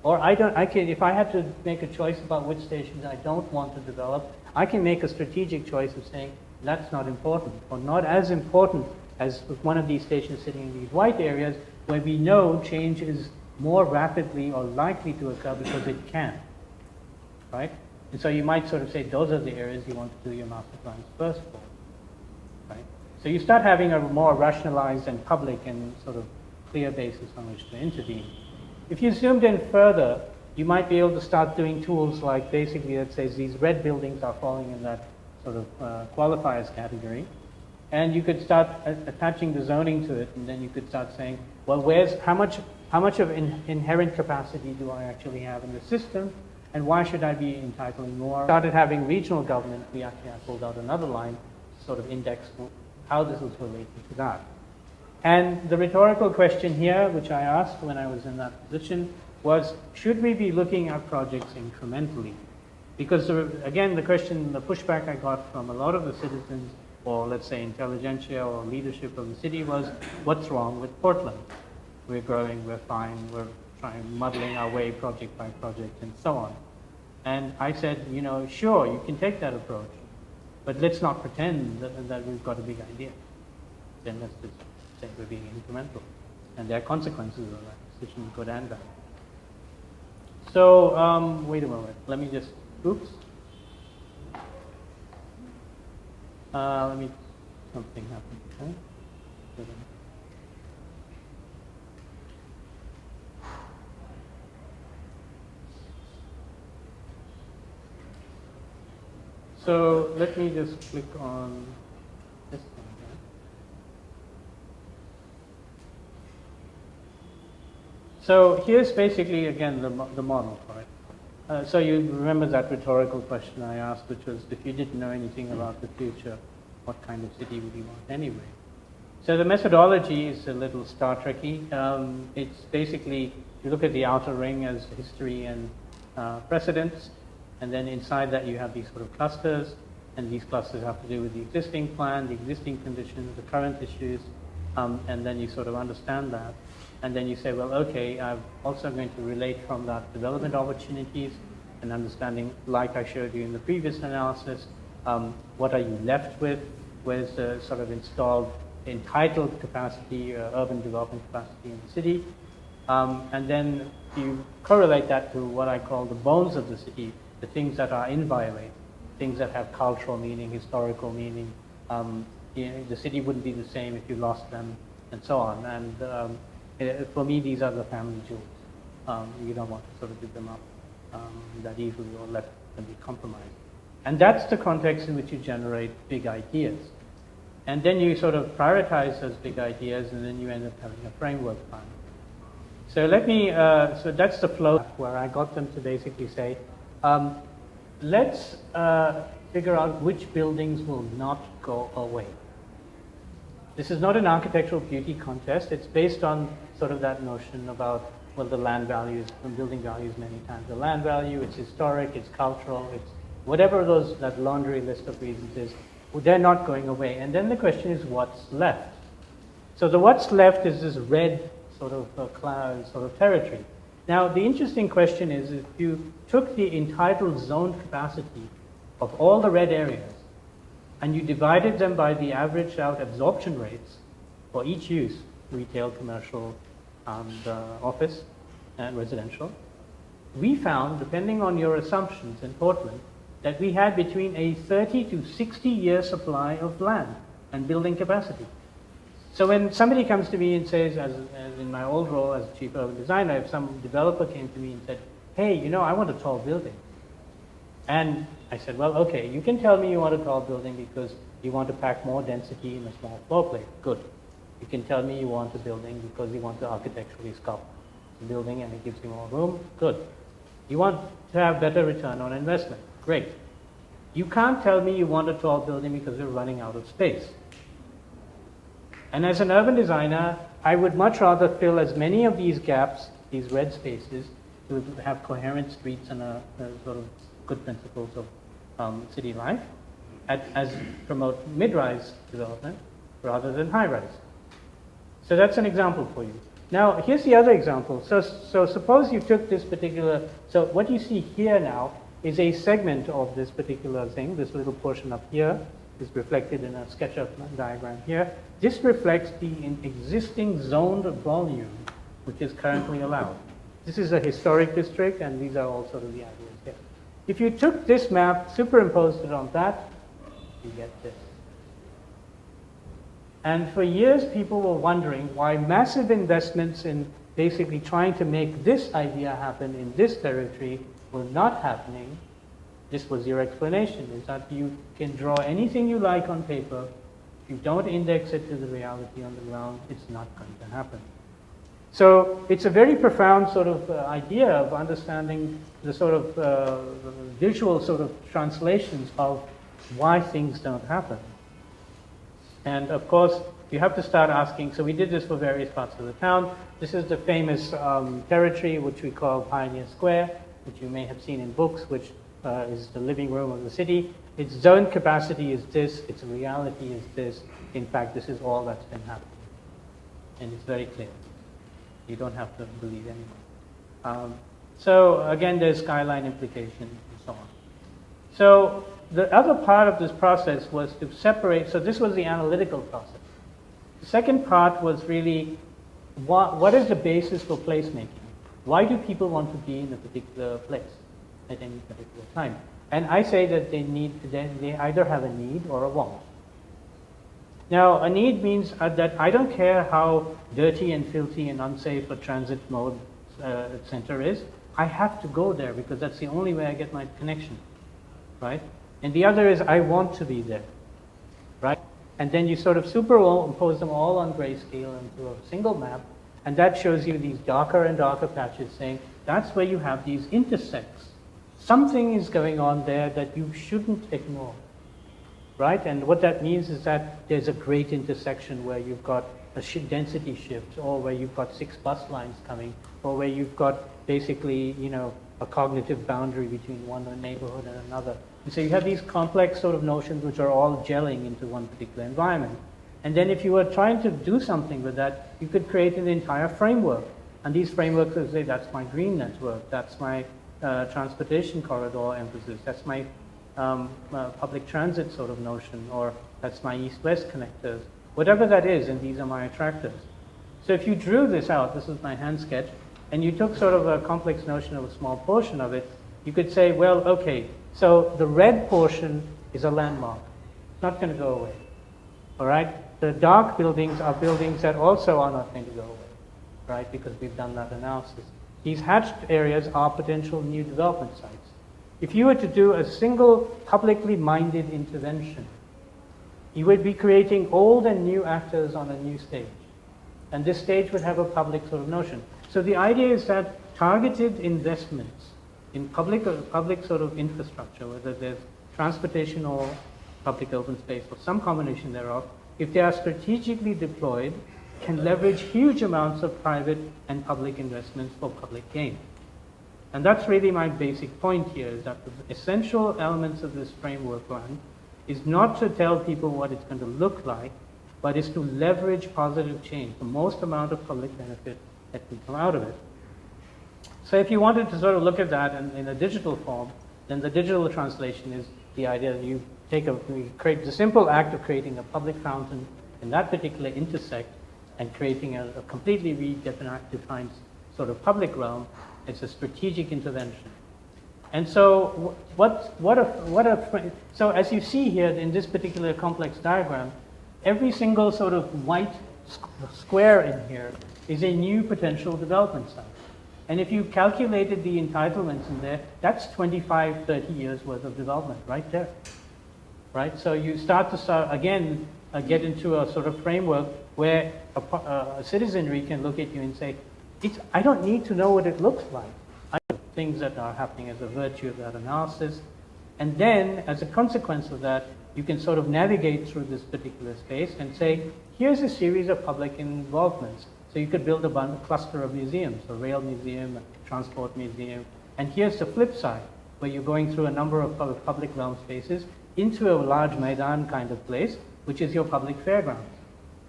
Or if I had to make a choice about which stations I don't want to develop, I can make a strategic choice of saying, that's not important, or not as important as one of these stations sitting in these white areas where we know change is more rapidly or likely to occur because it can, right? And so you might sort of say those are the areas you want to do your master plans first for, right? So you start having a more rationalized and public and sort of clear basis on which to intervene. If you zoomed in further, you might be able to start doing tools like basically that says these red buildings are falling in that sort of qualifiers category. And you could start attaching the zoning to it, and then you could start saying, well, how much of inherent capacity do I actually have in the system, and why should I be entitling more? Started having regional government. We actually pulled out another line to sort of index how this is related to that. And the rhetorical question here, which I asked when I was in that position, was, should we be looking at projects incrementally? Because, again, the pushback I got from a lot of the citizens, or let's say intelligentsia or leadership of the city, was, what's wrong with Portland? We're growing, we're fine, we're muddling our way project by project and so on. And I said, sure, you can take that approach, but let's not pretend that we've got a big idea. Then let's just say we're being incremental. And there are consequences of that decision, good and bad. So, wait a moment, let me just, oops. Something happened. Okay? So let me just click on this thing here. So here's basically, again, the model for it. So you remember that rhetorical question I asked, which was, if you didn't know anything about the future, what kind of city would you want anyway? So the methodology is a little Star Trek-y. It's basically, you look at the outer ring as history and precedents, and then inside that you have these sort of clusters, and these clusters have to do with the existing plan, the existing conditions, the current issues, and then you sort of understand that. And then you say, well, okay, I'm also going to relate from that development opportunities and understanding, like I showed you in the previous analysis, what are you left with? Where's the sort of installed entitled capacity, urban development capacity in the city? And then you correlate that to what I call the bones of the city, the things that are inviolate, things that have cultural meaning, historical meaning. The city wouldn't be the same if you lost them, and so on. And for me, these are the family jewels. You don't want to sort of give them up that easily or let them be compromised. And that's the context in which you generate big ideas. And then you sort of prioritize those big ideas, and then you end up having a framework plan. So so that's the flow where I got them to basically say, let's figure out which buildings will not go away. This is not an architectural beauty contest. It's based on sort of that notion about, well, the land values, building values many times. The land value, it's historic, it's cultural, it's whatever that laundry list of reasons is, well, they're not going away. And then the question is, what's left? So the what's left is this red sort of cloud sort of territory. Now, the interesting question is, if you took the entitled zoned capacity of all the red areas and you divided them by the averaged out absorption rates for each use, retail, commercial, and office, and residential, we found, depending on your assumptions in Portland, that we had between a 30 to 60 year supply of land and building capacity. So when somebody comes to me and says, as in my old role as chief urban designer, if some developer came to me and said, hey, I want a tall building. And I said, well, okay, you can tell me you want a tall building because you want to pack more density in a small floor plate. Good. You can tell me you want a building because you want to architecturally sculpt the building and it gives you more room. Good. You want to have better return on investment. Great. You can't tell me you want a tall building because you're running out of space. And as an urban designer, I would much rather fill as many of these gaps, these red spaces, to have coherent streets and a sort of good principles of city life, as promote mid-rise development rather than high-rise. So that's an example for you. Now, here's the other example. So suppose you took this particular, so what you see here now is a segment of this particular thing. This little portion up here is reflected in a SketchUp diagram here. This reflects the existing zoned volume, which is currently allowed. This is a historic district, and these are all sort of the ideas here. If you took this map, superimposed it on that, you get this. And for years, people were wondering why massive investments in basically trying to make this idea happen in this territory were not happening. This was your explanation, is that you can draw anything you like on paper. If you don't index it to the reality on the ground, it's not going to happen. So it's a very profound sort of idea of understanding the sort of visual sort of translations of why things don't happen. And of course, you have to start asking, so we did this for various parts of the town. This is the famous territory, which we call Pioneer Square, which you may have seen in books, which is the living room of the city. Its zone capacity is this, its reality is this. In fact, this is all that's been happening. And it's very clear. You don't have to believe anymore. So again, there's skyline implications and so on. So the other part of this process was to separate, so this was the analytical process. The second part was really, what is the basis for placemaking? Why do people want to be in a particular place at any particular time? And I say that they either have a need or a want. Now, a need means that I don't care how dirty and filthy and unsafe a transit mode center is. I have to go there because that's the only way I get my connection, right? And the other is I want to be there, right? And then you sort of superimpose them all on grayscale into a single map, and that shows you these darker and darker patches saying that's where you have these intersects. Something is going on there that you shouldn't ignore, right? And what that means is that there's a great intersection where you've got a density shift, or where you've got 6 bus lines coming, or where you've got basically, you know, a cognitive boundary between one neighborhood and another. And so you have these complex sort of notions which are all gelling into one particular environment. And then if you were trying to do something with that, you could create an entire framework. And these frameworks would say, that's my green network, that's my transportation corridor emphasis, that's my public transit sort of notion, or that's my east-west connectors, whatever that is, and these are my attractors. So if you drew this out, this is my hand sketch, and you took sort of a complex notion of a small portion of it, you could say, well, okay, so the red portion is a landmark. It's not going to go away, all right? The dark buildings are buildings that also are not going to go away, right, because we've done that analysis. These hatched areas are potential new development sites. If you were to do a single publicly minded intervention, you would be creating old and new actors on a new stage. And this stage would have a public sort of notion. So the idea is that targeted investments in public sort of infrastructure, whether there's transportation or public open space or some combination thereof, if they are strategically deployed, can leverage huge amounts of private and public investments for public gain. And that's really my basic point here, is that the essential elements of this framework one is not to tell people what it's going to look like, but is to leverage positive change, the most amount of public benefit that can come out of it. So if you wanted to sort of look at that in a digital form, then the digital translation is the idea that you create the simple act of creating a public fountain in that particular intersect and creating a completely redefined sort of public realm. It's a strategic intervention. And so so as you see here in this particular complex diagram, every single sort of white square in here is a new potential development site. And if you calculated the entitlements in there, that's 25, 30 years worth of development right there, right? So you start to again, get into a sort of framework where a citizenry can look at you and say, I don't need to know what it looks like. I know things that are happening as a virtue of that analysis. And then, as a consequence of that, you can sort of navigate through this particular space and say, here's a series of public involvements. So you could build a cluster of museums, a rail museum, a transport museum. And here's the flip side, where you're going through a number of public realm spaces into a large Maidan kind of place, which is your public fairgrounds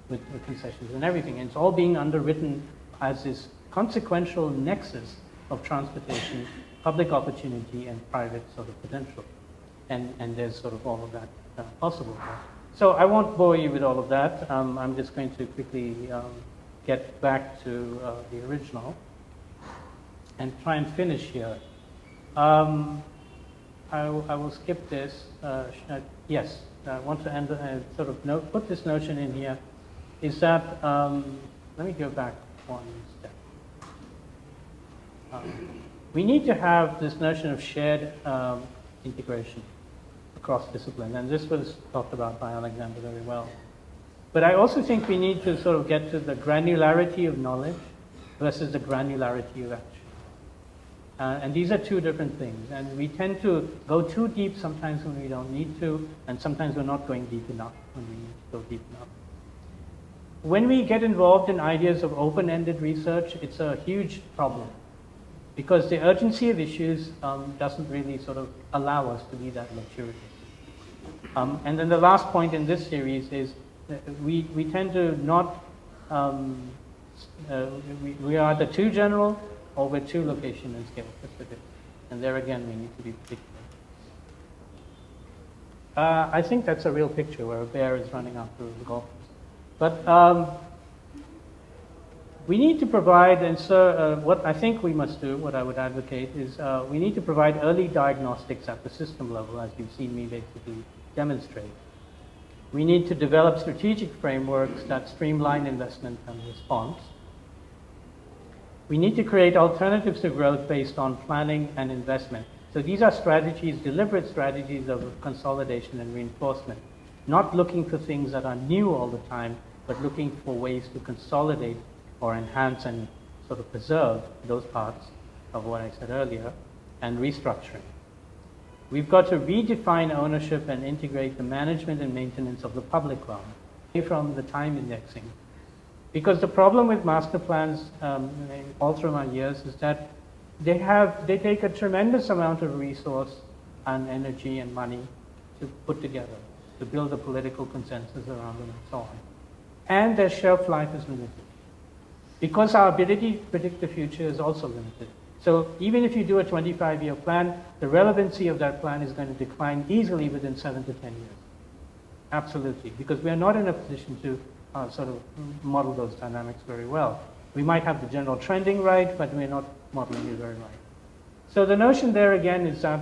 with concessions and everything. And it's all being underwritten as this consequential nexus of transportation, public opportunity, and private sort of potential. And there's sort of all of that possible. So I won't bore you with all of that. I'm just going to quickly get back to the original and try and finish here. I will skip this. Yes, I want to end, sort of put this notion in here, is that, let me go back one step. We need to have this notion of shared integration across discipline, and this was talked about by Alexander very well. But I also think we need to sort of get to the granularity of knowledge versus the granularity of action. And these are two different things. And we tend to go too deep sometimes when we don't need to, and sometimes we're not going deep enough when we need to go deep enough. When we get involved in ideas of open-ended research, it's a huge problem, because the urgency of issues doesn't really sort of allow us to be that luxurious. And then the last point in this series is that we tend to not, we are either too general or we're too location and scale specific. And there again, we need to be particular. I think that's a real picture where a bear is running after the golfers. But we need to provide, and so what I think we must do, what I would advocate, is we need to provide early diagnostics at the system level, as you've seen me basically demonstrate. We need to develop strategic frameworks that streamline investment and response. We need to create alternatives to growth based on planning and investment. So these are strategies, deliberate strategies of consolidation and reinforcement, not looking for things that are new all the time, but looking for ways to consolidate or enhance and sort of preserve those parts of what I said earlier, and restructuring. We've got to redefine ownership and integrate the management and maintenance of the public realm, away from the time indexing. Because the problem with master plans all through my years is that they take a tremendous amount of resource and energy and money to put together, to build a political consensus around them and so on. And their shelf life is limited. Because our ability to predict the future is also limited. So even if you do a 25-year plan, the relevancy of that plan is going to decline easily within 7 to 10 years. Absolutely, because we are not in a position to sort of model those dynamics very well. We might have the general trending right, but we're not modeling it very right. So the notion there again is that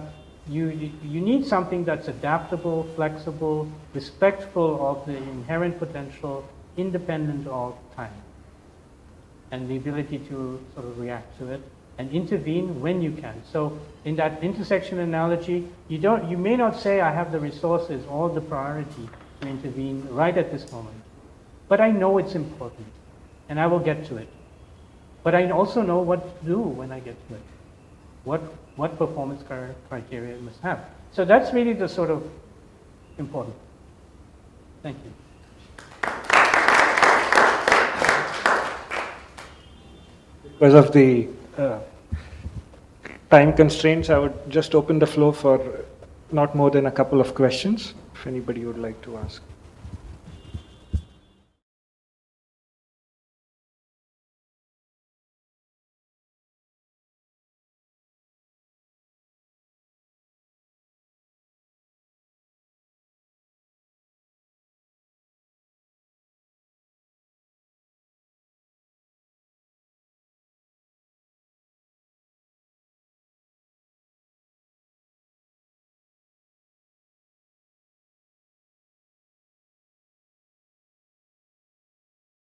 you need something that's adaptable, flexible, respectful of the inherent potential, independent of time, and the ability to sort of react to it and intervene when you can. So in that intersection analogy, you may not say I have the resources or the priority to intervene right at this moment, but I know it's important and I will get to it. But I also know what to do when I get to it. What performance criteria it must have. So that's really the sort of important. Thank you. Because of the time constraints, I would just open the floor for not more than a couple of questions, if anybody would like to ask.